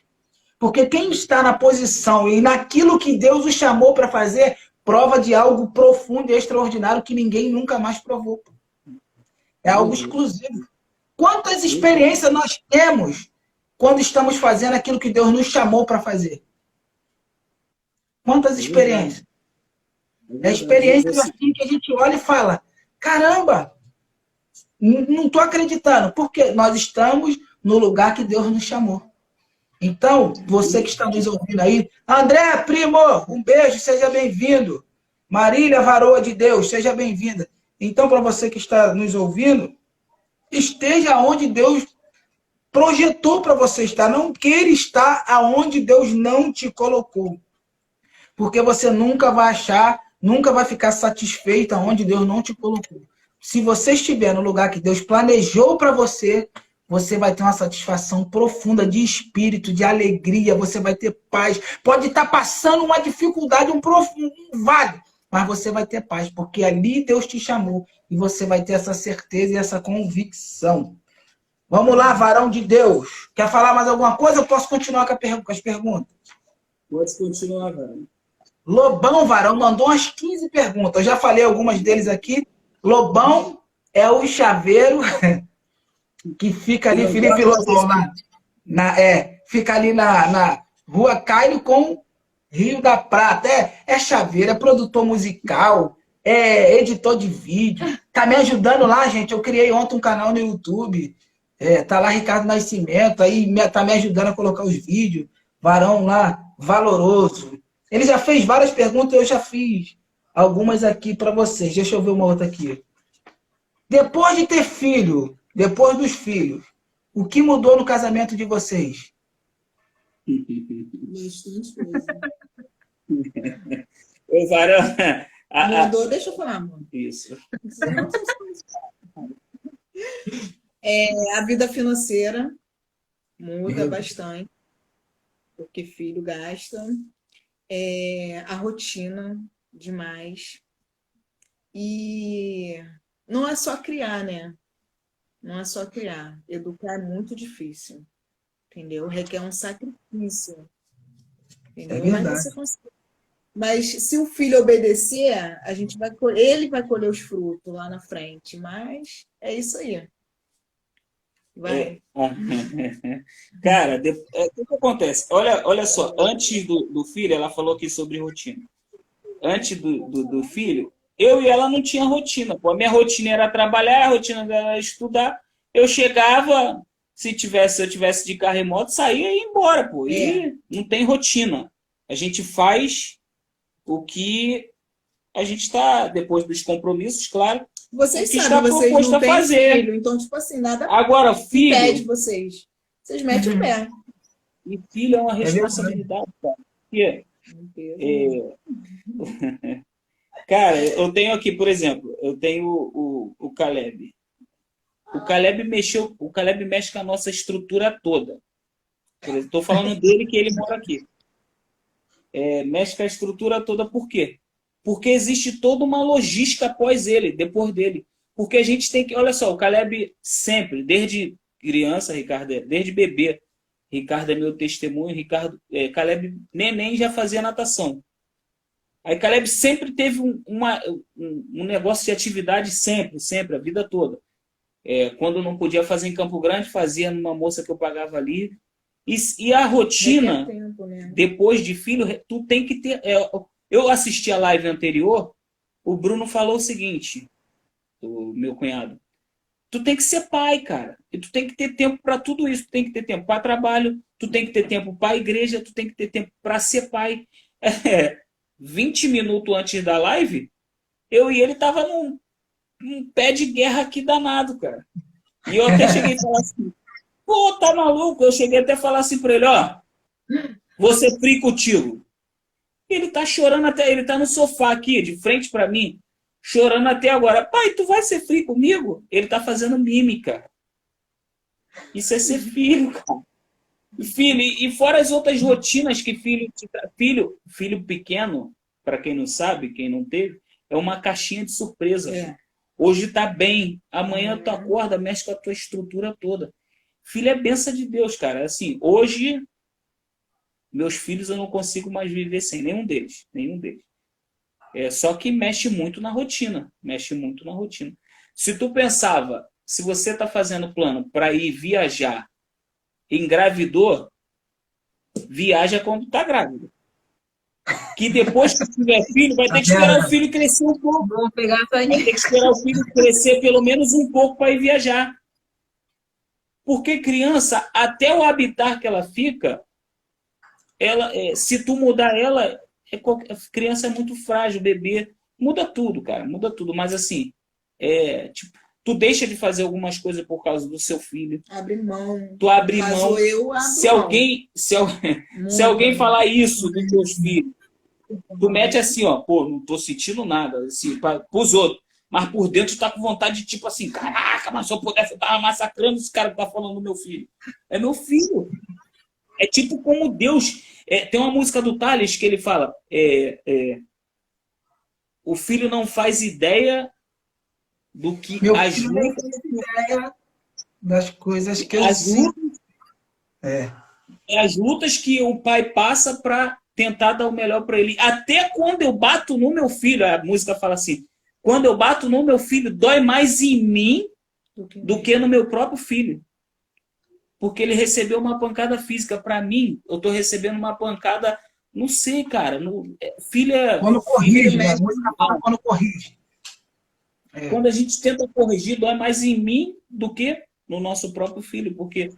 Porque quem está na posição e naquilo que Deus o chamou para fazer, prova de algo profundo e extraordinário que ninguém nunca mais provou. É algo exclusivo. Quantas experiências nós temos quando estamos fazendo aquilo que Deus nos chamou para fazer? Quantas experiências? É experiências assim que a gente olha e fala, caramba, não estou acreditando, porque nós estamos no lugar que Deus nos chamou. Então, você que está nos ouvindo aí, André, primo, um beijo, seja bem-vindo. Marília, varoa de Deus, seja bem-vinda. Então, para você que está nos ouvindo, esteja onde Deus projetou para você estar. Não queira estar aonde Deus não te colocou. Porque você nunca vai achar, nunca vai ficar satisfeito aonde Deus não te colocou. Se você estiver no lugar que Deus planejou para você, você vai ter uma satisfação profunda de espírito, de alegria, você vai ter paz. Pode estar passando uma dificuldade, um vale, mas você vai ter paz, porque ali Deus te chamou e você vai ter essa certeza e essa convicção. Vamos lá, varão de Deus. Quer falar mais alguma coisa ou posso continuar com as perguntas? Pode continuar, varão. Lobão, varão, mandou umas 15 perguntas. Eu já falei algumas deles aqui. Lobão é o chaveiro que fica ali, Felipe Lobão lá. Fica ali na Rua Cairo com Rio da Prata. É chaveiro, é produtor musical, é editor de vídeo. Tá me ajudando lá, gente. Eu criei ontem um canal no YouTube. Tá lá Ricardo Nascimento, aí tá me ajudando a colocar os vídeos. Varão lá, valoroso. Ele já fez várias perguntas, eu já fiz algumas aqui para vocês. Deixa eu ver uma outra aqui. Depois de ter filho, depois dos filhos, o que mudou no casamento de vocês? Bastante coisa. Ô, Varão. Mudou, deixa eu falar, amor. Isso. A vida financeira muda bastante, porque filho gasta. A rotina demais. E não é só criar, né? Não é só criar. Educar é muito difícil. Entendeu? Requer um sacrifício. Entendeu? verdade. Mas se o filho obedecer, ele vai colher os frutos lá na frente. Mas é isso aí. Vai. Cara, o que acontece? Olha só, antes do filho, ela falou aqui sobre rotina. Antes do filho, eu e ela não tinha rotina. Pô. A minha rotina era trabalhar, a rotina dela era estudar. Eu chegava, se eu tivesse de carro e moto, saía e ia embora, pô. E não tem rotina. A gente faz o que a gente está, depois dos compromissos, claro. Vocês que sabem, está vocês proposto não a têm fazer. filho. Então, tipo assim, nada Agora, filho. impede vocês. Vocês metem o pé. E filho é uma responsabilidade, cara. Porque, cara, eu tenho aqui, por exemplo, eu tenho o Caleb. O Caleb mexe com a nossa estrutura toda. Estou falando dele que ele mora aqui. Mexe com a estrutura toda, por quê? Porque existe toda uma logística após ele, depois dele. Porque a gente tem que... Olha só, o Caleb sempre, desde criança, Ricardo, desde bebê, Ricardo é meu testemunho, Caleb neném já fazia natação. Aí Caleb sempre teve um negócio de atividade, sempre, a vida toda. Quando não podia fazer em Campo Grande, fazia numa moça que eu pagava ali. E a rotina, depois de filho, tu tem que ter... Eu assisti a live anterior, o Bruno falou o seguinte, o meu cunhado, tu tem que ser pai, cara. E tu tem que ter tempo para tudo isso. Tu tem que ter tempo para trabalho, tu tem que ter tempo para a igreja, tu tem que ter tempo para ser pai. 20 minutos antes da live, eu e ele tava num pé de guerra aqui danado, cara. E eu até cheguei a falar assim, pô, tá maluco? Eu cheguei até a falar assim para ele, ó, vou ser frio contigo. Ele tá chorando até, ele tá no sofá aqui, de frente para mim, chorando até agora. Pai, tu vai ser frio comigo? Ele tá fazendo mímica. Isso é ser filho, cara. Filho, e fora as outras rotinas que filho pequeno, para quem não sabe, quem não teve, é uma caixinha de surpresa. Hoje tá bem, amanhã tu acorda, mexe com a tua estrutura toda. Filho é bênção de Deus, cara. Assim, hoje, meus filhos eu não consigo mais viver sem nenhum deles. Só que mexe muito na rotina. Se tu pensava, se você está fazendo plano para ir viajar, engravidou, viaja quando tá grávida. Que depois que tiver filho, vai ter que esperar o filho crescer um pouco. Vai ter que esperar o filho crescer pelo menos um pouco para ir viajar. Porque criança, até o habitat que ela fica, se tu mudar ela, criança é muito frágil, bebê, muda tudo, cara, muda tudo. Mas assim, tipo, tu deixa de fazer algumas coisas por causa do seu filho. Abre mão. Tu abre mão. Se alguém falar isso dos teus filhos, tu mete assim, ó, pô, não tô sentindo nada, assim, pros outros. Mas por dentro tu tá com vontade de, tipo assim, caraca, mas se eu pudesse, eu tava massacrando esse cara que tá falando do meu filho. É meu filho. É tipo como Deus... tem uma música do Thales que ele fala, o filho não faz ideia do que Meu as filho não lutas... faz ideia das coisas que eu As sinto. as lutas que o pai passa para tentar dar o melhor para ele. Até quando eu bato no meu filho, a música fala assim, quando eu bato no meu filho, dói mais em mim do que no meu próprio filho. porque ele recebeu uma pancada física. Para mim, eu tô recebendo uma pancada, não sei, cara. Filha. Quando corrige, né? A Filha, música fala quando corrige. É. quando a gente tenta corrigir, dói mais em mim do que no nosso próprio filho, porque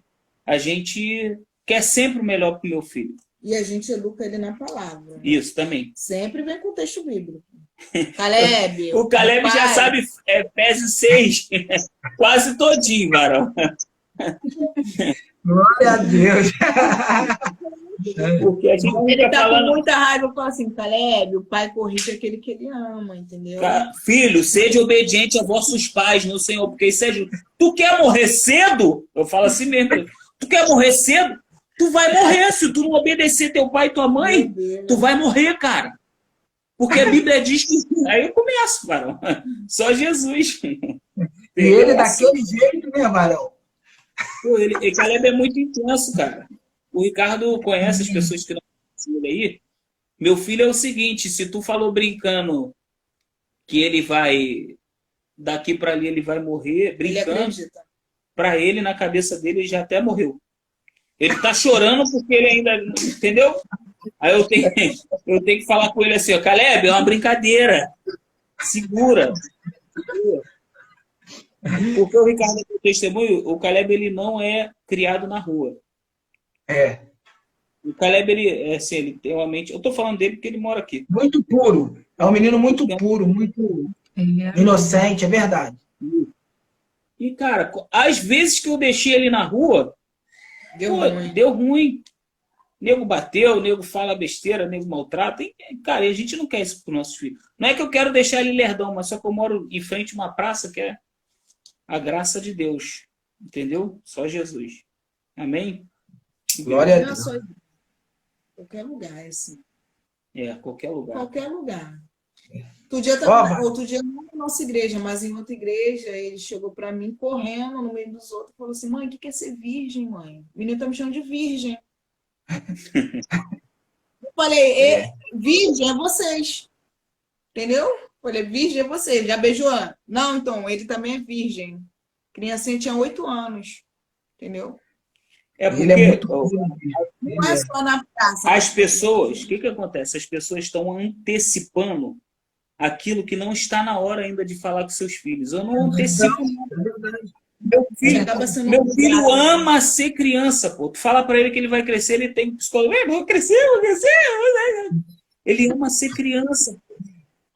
a gente quer sempre o melhor para o meu filho. E a gente educa ele na palavra. Isso também. Sempre vem com o texto bíblico. Caleb. O Caleb já sabe Efésios 6, quase todinho, varão. Glória a Deus. Porque a gente Ele fica tá falando, com muita raiva, eu falo assim, Caleb, o pai corrige aquele que ele ama, entendeu? filho, seja obediente a vossos pais, meu Senhor, porque isso é justo. Tu quer morrer cedo? Eu falo assim mesmo. Tu quer morrer cedo? Tu vai morrer. Se tu não obedecer teu pai e tua mãe, tu vai morrer, cara. Porque a Bíblia diz que... Aí eu começo, varão. Só Jesus. E ele daquele jeito, né, varão? Pô, Caleb é muito intenso, cara. O Ricardo conhece as pessoas que não conhecem ele aí. Meu filho é o seguinte, se tu falou brincando que ele vai... Daqui pra ali ele vai morrer, Ele brincando, acredita. pra ele, na cabeça dele, ele já até morreu. Ele tá chorando porque ele ainda... Entendeu? Aí eu tenho que falar com ele assim, ó, Caleb, é uma brincadeira. Segura. Porque o Ricardo é testemunho, o Caleb ele não é criado na rua. É. O Caleb, ele tem uma mente... Eu tô falando dele porque ele mora aqui. Muito puro. É um menino muito puro, muito inocente, é verdade. E, cara, às vezes que eu deixei ele na rua, deu ruim. Nego bateu, nego fala besteira, nego maltrata. E, cara, a gente não quer isso pro nosso filho. Não é que eu quero deixar ele lerdão, mas só que eu moro em frente a uma praça que é a graça de Deus. Entendeu? Só Jesus. Amém? Glória a Não é Deus. só qualquer lugar, assim. Qualquer lugar. Qualquer lugar. Outro dia não na nossa igreja, mas em outra igreja, ele chegou para mim correndo no meio dos outros e falou assim, mãe, o que é ser virgem, mãe? O menino tá me chamando de virgem. Eu falei, virgem é vocês. Entendeu? Eu falei, virgem é vocês. Já beijou? Não, então, ele também é virgem. Criancinha tinha 8 anos. Entendeu? Porque Ele é muito Não é só na praça. as pessoas, o que acontece? As pessoas estão antecipando aquilo que não está na hora ainda de falar com seus filhos. Eu não antecipo nada. Meu filho ama ser criança, pô. Tu fala pra ele que ele vai crescer, ele tem psicólogo. Vou crescer. Ele ama ser criança.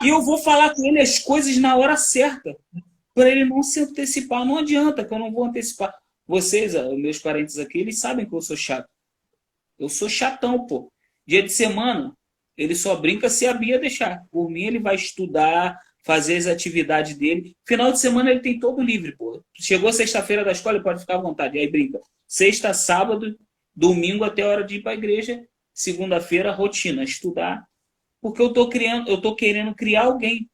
E eu vou falar com ele as coisas na hora certa. Para ele não se antecipar. Não adianta que eu não vou antecipar. Vocês, os meus parentes aqui, eles sabem que eu sou chato. Eu sou chatão, pô. Dia de semana, ele só brinca se a Bia deixar. Por mim, ele vai estudar, fazer as atividades dele. Final de semana ele tem todo livre, pô. Chegou sexta-feira da escola, ele pode ficar à vontade. Aí brinca. Sexta, sábado, domingo até a hora de ir para a igreja. Segunda-feira, rotina, estudar. Porque eu tô querendo criar alguém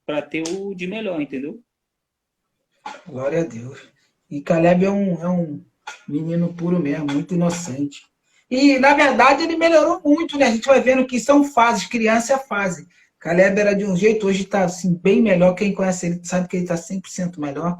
para ter o de melhor, entendeu? Glória a Deus. E Caleb é um menino puro mesmo, muito inocente. E, na verdade, ele melhorou muito, né? A gente vai vendo que são fases, criança é fase. Caleb era de um jeito, hoje está assim, bem melhor. Quem conhece ele sabe que ele está 100% melhor.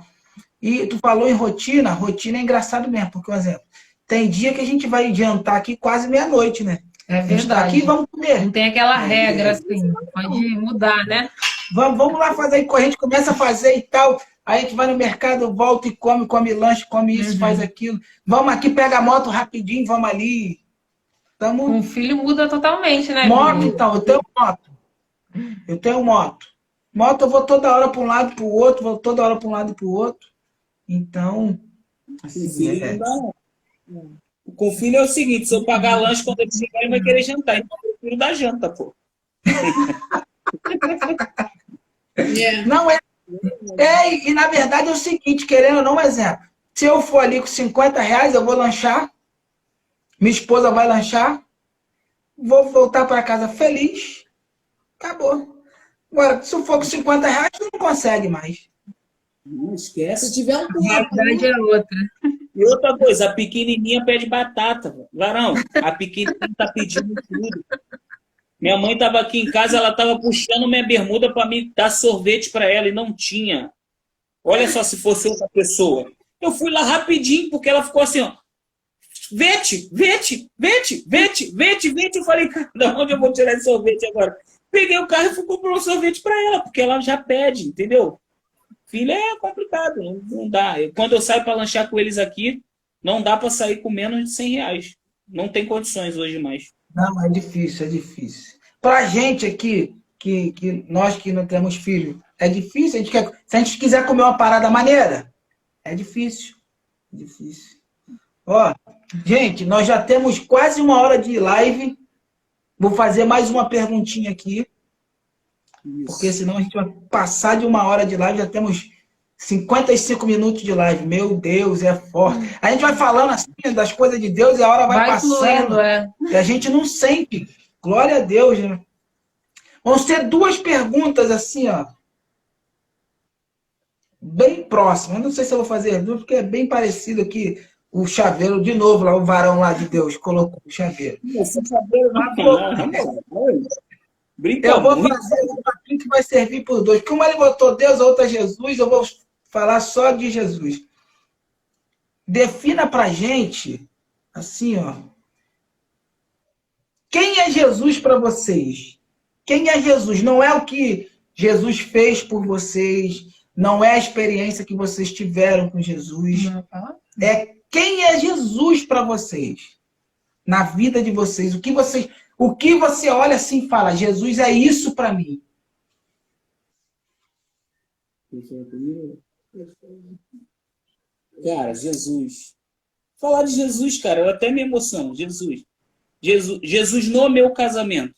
E tu falou em rotina, rotina é engraçado mesmo, porque, por exemplo, tem dia que a gente vai jantar aqui quase meia-noite, né? É A gente está verdade. aqui, vamos comer. Não tem aquela regra, assim. Pode mudar, né? Vamos lá fazer, a gente começa a fazer e tal. Aí a gente vai no mercado, volta e come lanche, come isso, faz aquilo. Vamos aqui, pega a moto rapidinho, vamos ali. Um filho muda totalmente, né? Moto, filho? então, eu tenho moto. Eu tenho moto. Moto eu vou toda hora para um lado e para o outro, vou toda hora para um lado e para o outro. Então, assim, Com o filho é o seguinte, se eu pagar lanche quando ele chegar, ele vai querer jantar. Então eu prefiro dar janta, pô. Não é. E na verdade é o seguinte, querendo ou não, um exemplo. Se eu for ali com 50 reais, eu vou lanchar. Minha esposa vai lanchar. Vou voltar para casa feliz. Acabou. Agora, se eu for com 50 reais, tu não consegue mais. Não esquece. Se tiver um A tempo, realidade é outra. E outra coisa, a pequenininha pede batata. Varão, a pequenininha tá pedindo tudo. Minha mãe estava aqui em casa, ela estava puxando minha bermuda para me dar sorvete para ela e não tinha. Olha só se fosse outra pessoa. Eu fui lá rapidinho, porque ela ficou assim, ó. Vete, vete, vete, vete, vete, vete. Eu falei, cara, de onde eu vou tirar esse sorvete agora? Peguei o carro e fui comprar um sorvete para ela, porque ela já pede, entendeu? Filho é complicado, não dá. Quando eu saio para lanchar com eles aqui, não dá para sair com menos de 100 reais. Não tem condições hoje mais. Não, é difícil, é difícil. Pra gente aqui, que nós que não temos filho, é difícil. Se a gente quiser comer uma parada maneira, é difícil. É difícil. Ó, gente, nós já temos quase 1 hora de live. Vou fazer mais uma perguntinha aqui. Porque senão a gente vai passar de 1 hora de live, já temos 55 minutos de live. Meu Deus, é forte. A gente vai falando assim das coisas de Deus e a hora vai passando. Fluindo, E a gente não sente. Glória a Deus, né? Vão ser 2 perguntas assim, ó. Bem próximas. Eu não sei se eu vou fazer 2, porque é bem parecido aqui. O chaveiro, de novo, lá, o varão lá de Deus colocou o chaveiro. Esse chaveiro Eu vou fazer uma aqui que vai servir por 2. Como ele botou Deus, a outra Jesus, eu vou falar só de Jesus. Defina pra gente, assim, ó. Quem é Jesus para vocês? Quem é Jesus? Não é o que Jesus fez por vocês, não é a experiência que vocês tiveram com Jesus. É quem é Jesus para vocês? Na vida de vocês. O que você olha assim e fala, Jesus é isso para mim. Cara, Jesus. Falar de Jesus, cara, eu até me emociono. Jesus no meu casamento.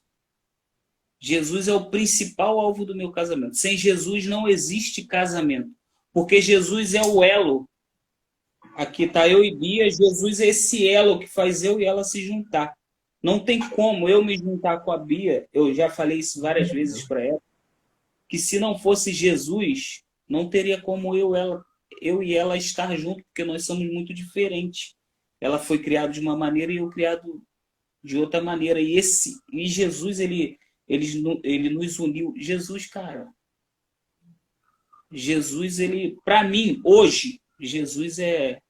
Jesus é o principal alvo do meu casamento. Sem Jesus não existe casamento. Porque Jesus é o elo. Aqui está eu e Bia. Jesus é esse elo que faz eu e ela se juntar. Não tem como eu me juntar com a Bia. Eu já falei isso várias vezes para ela. Que se não fosse Jesus, não teria como eu e ela estar juntos, porque nós somos muito diferentes. Ela foi criada de uma maneira e eu criado de outra maneira. E Jesus, ele nos uniu. Jesus, cara. Jesus, para mim, hoje, Jesus é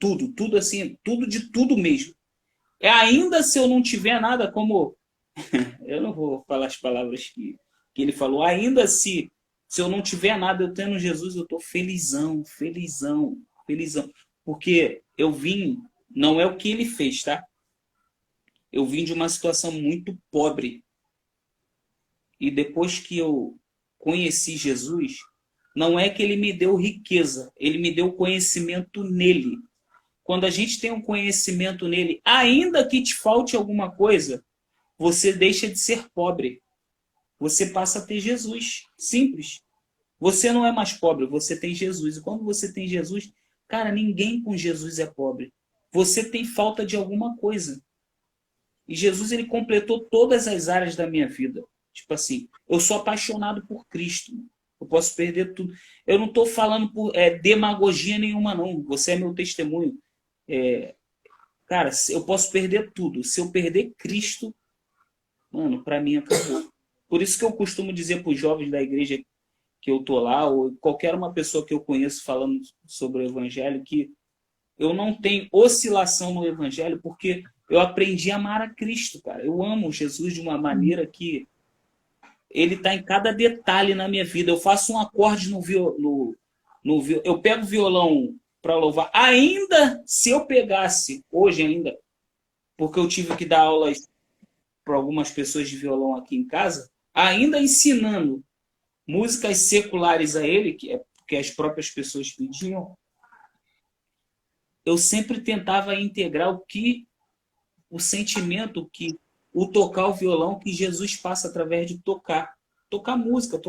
tudo assim, tudo de tudo mesmo. Ainda se eu não tiver nada, como eu não vou falar as palavras que ele falou, ainda se eu não tiver nada, eu tendo Jesus, eu tô felizão, felizão, felizão. Porque eu vim, não é o que ele fez, tá? Eu vim de uma situação muito pobre. E depois que eu conheci Jesus, não é que ele me deu riqueza, ele me deu conhecimento nele. Quando a gente tem um conhecimento nele, ainda que te falte alguma coisa, você deixa de ser pobre. Você passa a ter Jesus. Simples. Você não é mais pobre, você tem Jesus. E quando você tem Jesus, cara, ninguém com Jesus é pobre. Você tem falta de alguma coisa. E Jesus, ele completou todas as áreas da minha vida. Tipo assim, eu sou apaixonado por Cristo. Eu posso perder tudo. Eu não estou falando por demagogia nenhuma, não. Você é meu testemunho. Cara, eu posso perder tudo. Se eu perder Cristo, mano, para mim acabou. Por isso que eu costumo dizer para os jovens da igreja que eu tô lá, ou qualquer uma pessoa que eu conheço falando sobre o evangelho, que eu não tenho oscilação no evangelho, porque eu aprendi a amar a Cristo, cara. Eu amo Jesus de uma maneira que ele está em cada detalhe na minha vida. Eu faço um acorde no violão, eu pego o violão para louvar. Ainda se eu pegasse, hoje ainda, porque eu tive que dar aulas para algumas pessoas de violão aqui em casa, ainda ensinando músicas seculares a ele, que as próprias pessoas pediam, eu sempre tentava integrar o sentimento que o tocar o violão que Jesus passa através de tocar música,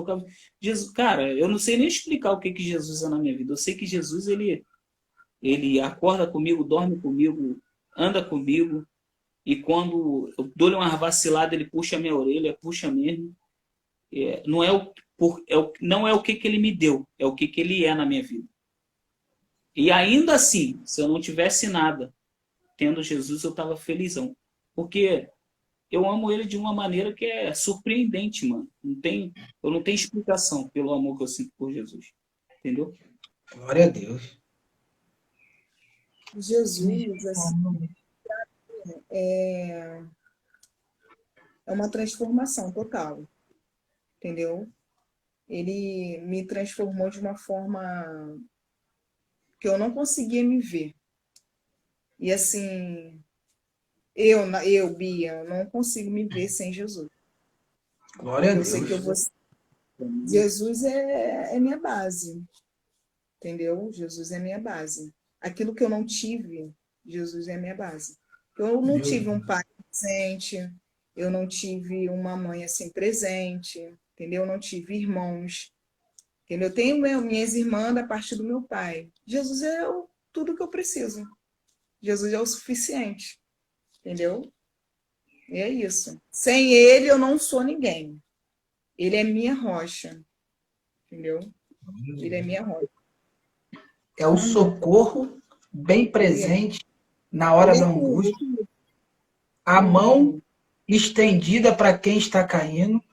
Jesus, cara, eu não sei nem explicar o que Jesus é na minha vida. Eu sei que Jesus ele acorda comigo, dorme comigo, anda comigo, e quando eu dou-lhe uma vacilada, ele puxa a minha orelha, puxa mesmo. Não é o que ele me deu, é o que ele é na minha vida. E ainda assim, se eu não tivesse nada, tendo Jesus, eu estava felizão. Porque eu amo ele de uma maneira que é surpreendente, mano. Eu não tenho explicação pelo amor que eu sinto por Jesus. Entendeu? Glória a Deus. Jesus, assim, é uma transformação total, entendeu? Ele me transformou de uma forma que eu não conseguia me ver. E assim, Bia, não consigo me ver sem Jesus. Glória a Eu Deus. sei que eu vou. Jesus é minha base, entendeu? Jesus é minha base. Aquilo que eu não tive, Jesus é minha base. Eu não tive um pai presente, eu não tive uma mãe assim presente, entendeu? Eu não tive irmãos, entendeu? Eu tenho minhas irmãs da parte do meu pai. Jesus é tudo que eu preciso. Jesus é o suficiente, entendeu? E é isso. Sem ele eu não sou ninguém. Ele é minha rocha, entendeu? Ele é minha rocha. É o socorro bem presente na hora Ele da é tudo. angústia, a mão estendida para quem está caindo.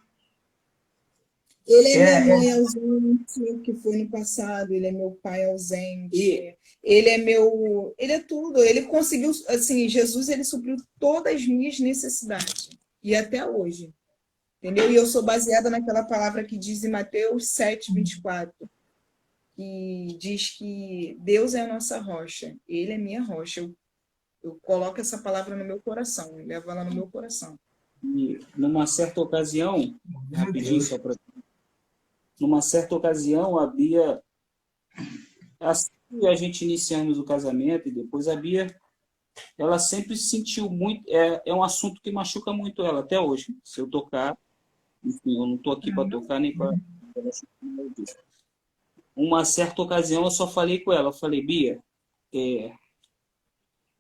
Ele é minha mãe ausente, que foi no passado, ele é meu pai ausente, ele é meu, ele é tudo, ele conseguiu, assim, Jesus, ele supriu todas as minhas necessidades, e até hoje, entendeu? E eu sou baseada naquela palavra que diz em Mateus 7:24, que diz que Deus é a nossa rocha, ele é minha rocha, eu coloco essa palavra no meu coração, eu levo ela no meu coração. E numa certa ocasião, rapidinho só para... Numa certa ocasião, a Bia, assim que a gente iniciamos o casamento, e depois a Bia, ela sempre sentiu muito, é um assunto que machuca muito ela até hoje. Se eu tocar, enfim, eu não estou aqui para tocar nem para... Uma certa ocasião, eu só falei com ela, eu falei, Bia,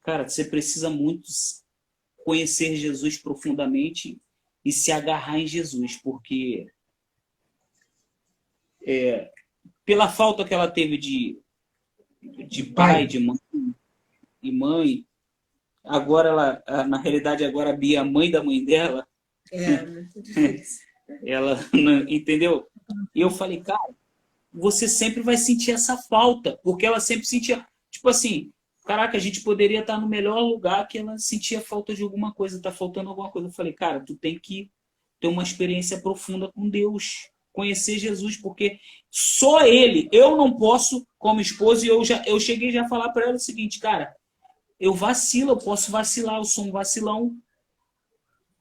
cara, você precisa muito conhecer Jesus profundamente e se agarrar em Jesus, porque pela falta que ela teve de pai, de mãe e mãe, agora ela, na realidade, agora a Bia é a mãe da mãe dela. É muito difícil. Ela, entendeu? E eu falei, cara, você sempre vai sentir essa falta, porque ela sempre sentia, tipo assim, caraca, a gente poderia estar no melhor lugar que ela sentia falta de alguma coisa, tá faltando alguma coisa. Eu falei, cara, tu tem que ter uma experiência profunda com Deus, conhecer Jesus, porque só ele, eu não posso, como esposo, e eu cheguei já a falar para ela o seguinte, cara, eu vacilo, eu posso vacilar, eu sou um vacilão.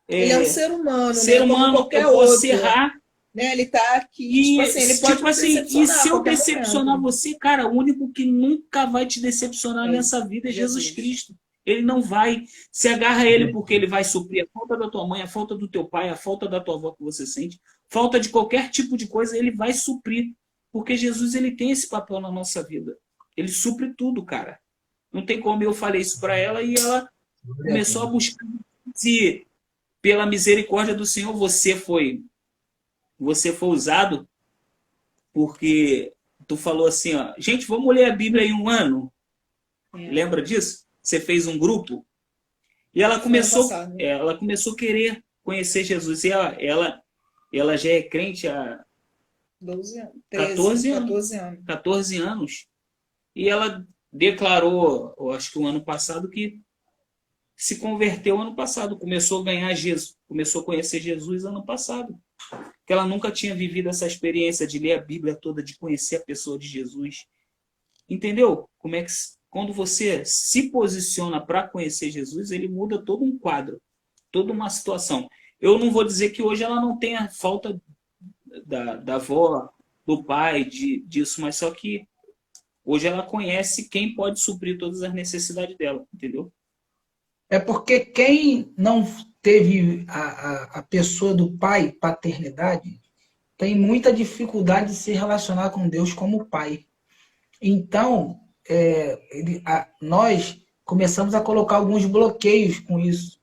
Ele é um ser humano, ser né? humano, Como qualquer eu posso outro. errar. Né? Ele tá aqui, tipo assim, ele pode me decepcionar e se a eu qualquer decepcionar momento. você, cara, o único que nunca vai te decepcionar nessa vida é Jesus Cristo. Ele não vai. Se agarra a ele porque ele vai suprir a falta da tua mãe, a falta do teu pai, a falta da tua avó que você sente, falta de qualquer tipo de coisa, ele vai suprir. Porque Jesus, ele tem esse papel na nossa vida. Ele supre tudo, cara. Não tem como eu falei isso para ela e ela começou a buscar se pela misericórdia do Senhor você foi usado, porque tu falou assim, ó, gente, vamos ler a Bíblia em um ano. Lembra disso? Você fez um grupo e ela começou a querer conhecer Jesus. E ela já é crente há 14 anos. E ela declarou, eu acho que o ano passado, que se converteu ano passado, começou a ganhar Jesus, começou a conhecer Jesus ano passado. Que ela nunca tinha vivido essa experiência de ler a Bíblia toda, de conhecer a pessoa de Jesus. Entendeu? Como é que quando você se posiciona para conhecer Jesus, ele muda todo um quadro, toda uma situação. Eu não vou dizer que hoje ela não tenha falta da avó, do pai, disso, mas só que hoje ela conhece quem pode suprir todas as necessidades dela, entendeu? É porque quem não teve a pessoa do pai, paternidade, tem muita dificuldade de se relacionar com Deus como pai. Então, nós começamos a colocar alguns bloqueios com isso.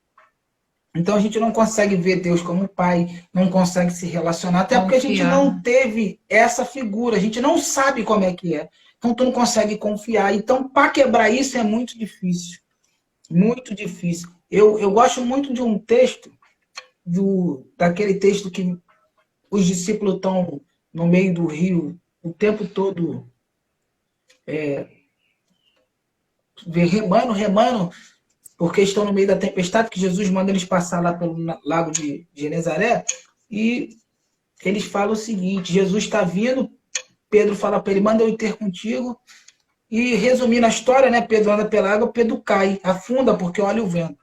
Então, a gente não consegue ver Deus como pai, não consegue se relacionar, até porque a gente não teve essa figura, a gente não sabe como é que é. Então, tu não consegue confiar. Então, para quebrar isso é muito difícil. Muito difícil. Eu gosto muito de um texto, daquele texto que os discípulos estão no meio do rio o tempo todo remando, porque estão no meio da tempestade, que Jesus manda eles passar lá pelo lago de Genezaré, e eles falam o seguinte, Jesus está vindo, Pedro fala para ele, manda eu ir ter contigo, e resumindo a história, né, Pedro anda pela água, Pedro cai, afunda porque olha o vento.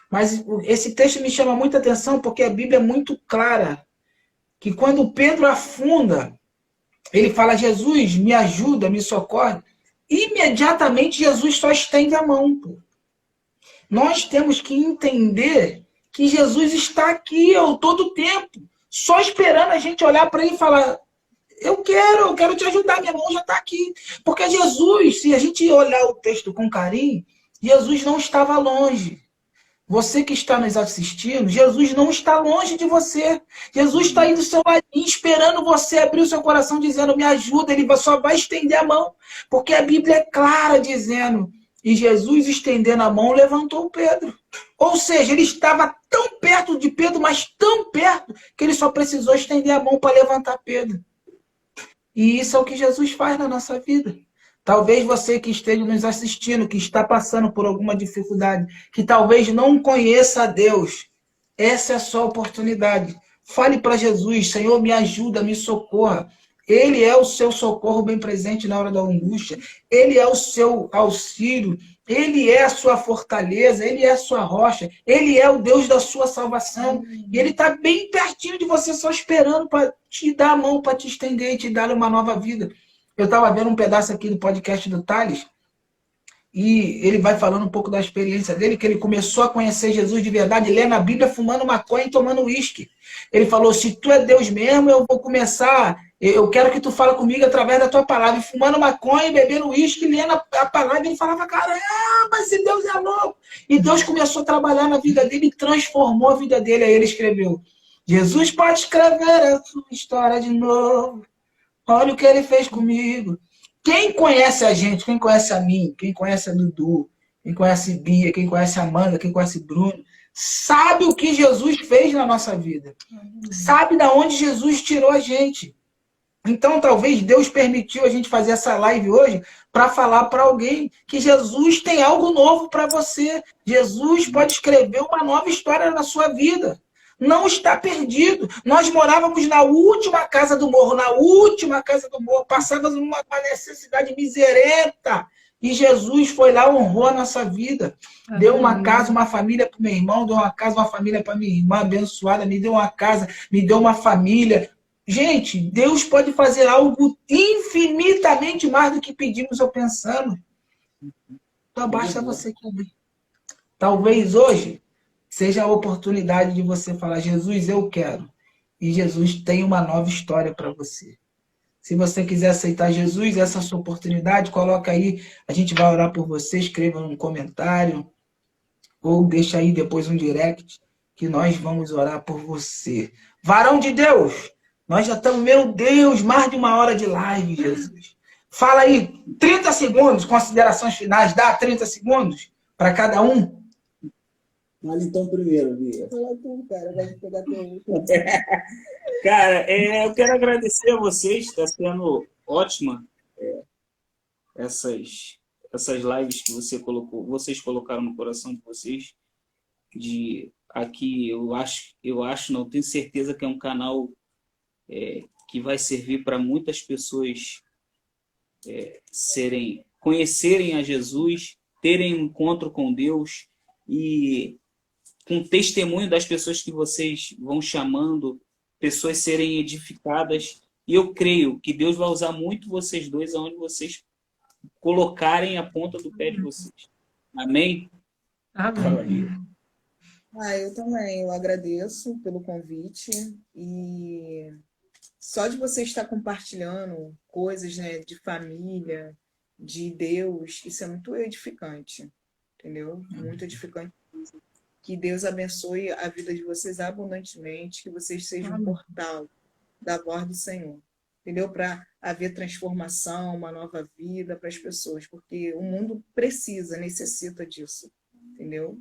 Mas esse texto me chama muita atenção, porque a Bíblia é muito clara, que quando Pedro afunda, ele fala, Jesus, me ajuda, me socorre. Imediatamente Jesus só estende a mão. Pô. Nós temos que entender que Jesus está aqui todo o tempo, só esperando a gente olhar para ele e falar, eu quero te ajudar, minha mão já está aqui. Porque Jesus, se a gente olhar o texto com carinho, Jesus não estava longe. Você que está nos assistindo, Jesus não está longe de você. Jesus está aí do seu ladinho, esperando você abrir o seu coração, dizendo, me ajuda. Ele só vai estender a mão. Porque a Bíblia é clara, dizendo, e Jesus estendendo a mão, levantou Pedro. Ou seja, ele estava tão perto de Pedro, mas tão perto, que ele só precisou estender a mão para levantar Pedro. E isso é o que Jesus faz na nossa vida. Talvez você que esteja nos assistindo, que está passando por alguma dificuldade, que talvez não conheça a Deus, essa é a sua oportunidade. Fale para Jesus, Senhor, me ajuda, me socorra. Ele é o seu socorro bem presente na hora da angústia. Ele é o seu auxílio. Ele é a sua fortaleza. Ele é a sua rocha. Ele é o Deus da sua salvação. E ele está bem pertinho de você, só esperando para te dar a mão, para te estender e te dar uma nova vida. Eu estava vendo um pedaço aqui do podcast do Thales, e ele vai falando um pouco da experiência dele, que ele começou a conhecer Jesus de verdade, lendo a Bíblia, fumando maconha e tomando uísque. Ele falou, se tu é Deus mesmo, eu vou começar, eu quero que tu fale comigo através da tua palavra. E fumando maconha, bebendo uísque, lendo a palavra, ele falava, caramba, esse Deus é louco. E Deus começou a trabalhar na vida dele e transformou a vida dele. Aí ele escreveu, Jesus pode escrever a sua história de novo. Olha o que ele fez comigo. Quem conhece a gente, quem conhece a mim, quem conhece a Dudu, quem conhece a Bia, quem conhece a Amanda, quem conhece Bruno, sabe o que Jesus fez na nossa vida. Sabe de onde Jesus tirou a gente. Então, talvez Deus permitiu a gente fazer essa live hoje para falar para alguém que Jesus tem algo novo para você. Jesus pode escrever uma nova história na sua vida. Não está perdido. Nós morávamos na última casa do morro, passávamos uma necessidade miserenta. E Jesus foi lá, honrou a nossa vida. Deu uma casa, uma família para o meu irmão, deu uma casa, uma família para minha irmã abençoada, me deu uma casa, me deu uma família. Gente, Deus pode fazer algo infinitamente mais do que pedimos ou pensamos. Então basta você querer. Talvez hoje seja a oportunidade de você falar, Jesus, eu quero. E Jesus tem uma nova história para você. Se você quiser aceitar Jesus, essa é a sua oportunidade, coloca aí, a gente vai orar por você, escreva um comentário, ou deixa aí depois um direct, que nós vamos orar por você. Varão de Deus, nós já estamos, meu Deus, mais de 1 hora de live, Jesus. Fala aí, 30 segundos, considerações finais, dá 30 segundos para cada um. Fala então primeiro, Bia. Fala tu, cara, vai pegar teu. Cara, eu quero agradecer a vocês, está sendo ótima essas lives que vocês colocaram no coração de vocês. Aqui eu acho, não tenho certeza que é um canal que vai servir para muitas pessoas conhecerem a Jesus, terem um encontro com Deus e com testemunho das pessoas que vocês vão chamando, pessoas serem edificadas. E eu creio que Deus vai usar muito vocês dois aonde vocês colocarem a ponta do pé de vocês. Amém? Amém. Eu também, eu agradeço pelo convite e só de você estar compartilhando coisas, né, de família, de Deus, isso é muito edificante, entendeu? Muito edificante. Que Deus abençoe a vida de vocês abundantemente, que vocês sejam um portal da voz do Senhor, entendeu? Para haver transformação, uma nova vida para as pessoas, porque o mundo necessita disso, entendeu?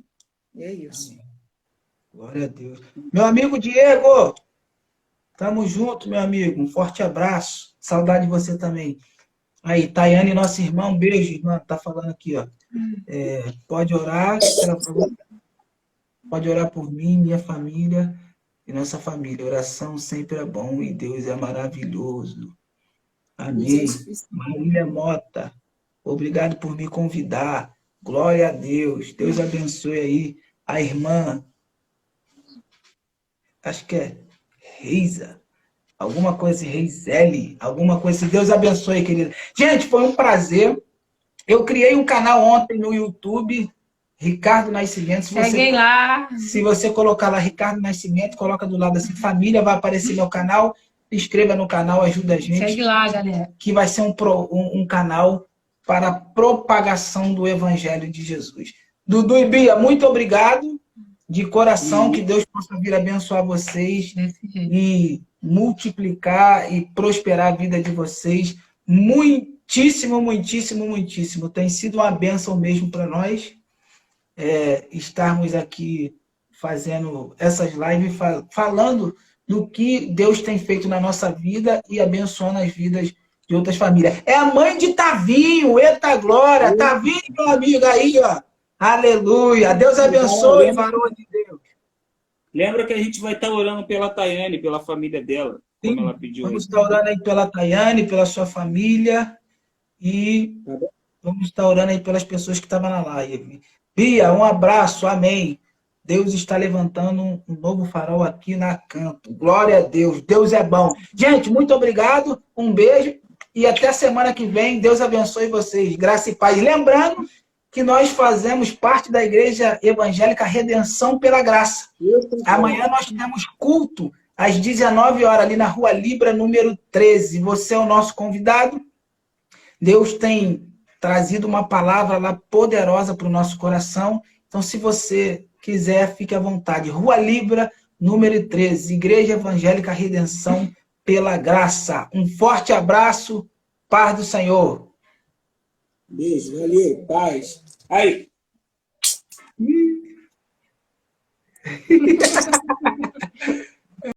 E é isso. Amém. Glória a Deus. Meu amigo Diego, tamo junto, meu amigo. Um forte abraço. Saudade de você também. Aí, Tayane, nossa irmã, um beijo, irmã. Tá falando aqui, ó. Pode orar, ela falou, pode orar por mim, minha família e nossa família. Oração sempre é bom e Deus é maravilhoso. Amém. Marília Mota, obrigado por me convidar. Glória a Deus. Deus abençoe aí a irmã. Acho que é Reisa. Alguma coisa, Reisele. Alguma coisa. Deus abençoe, querida. Gente, foi um prazer. Eu criei um canal ontem no YouTube, Ricardo Nascimento. Seguem lá. Se você colocar lá Ricardo Nascimento, coloca do lado assim, família, vai aparecer meu canal. Se inscreva no canal, ajuda a gente. Segue lá, galera. Que vai ser um canal para propagação do Evangelho de Jesus. Dudu e Bia, muito obrigado de coração, que Deus possa vir abençoar vocês e multiplicar e prosperar a vida de vocês. Muitíssimo, muitíssimo, muitíssimo. Tem sido uma bênção mesmo para nós estarmos aqui fazendo essas lives, falando do que Deus tem feito na nossa vida e abençoando as vidas de outras famílias. É a mãe de Tavinho, eita glória, Tavinho, meu amigo, aí, ó. Aleluia. Deus abençoe, varão de Deus. Lembra que a gente vai estar orando pela Tayane, pela família dela, Sim, como ela pediu. vamos estar orando aí pela Tayane, pela sua família e vamos estar orando aí pelas pessoas que estavam na live. Bia, um abraço, amém. Deus está levantando um novo farol aqui na Canto. Glória a Deus, Deus é bom. Gente, muito obrigado, um beijo e até semana que vem. Deus abençoe vocês, graça e paz. Lembrando que nós fazemos parte da Igreja Evangélica Redenção pela Graça. Amanhã nós temos culto às 19 horas ali na Rua Libra, número 13. Você é o nosso convidado. Deus tem trazido uma palavra lá poderosa para o nosso coração. Então, se você quiser, fique à vontade. Rua Libra, número 13, Igreja Evangélica Redenção pela Graça. Um forte abraço, paz do Senhor. Beijo, valeu, paz. Aí.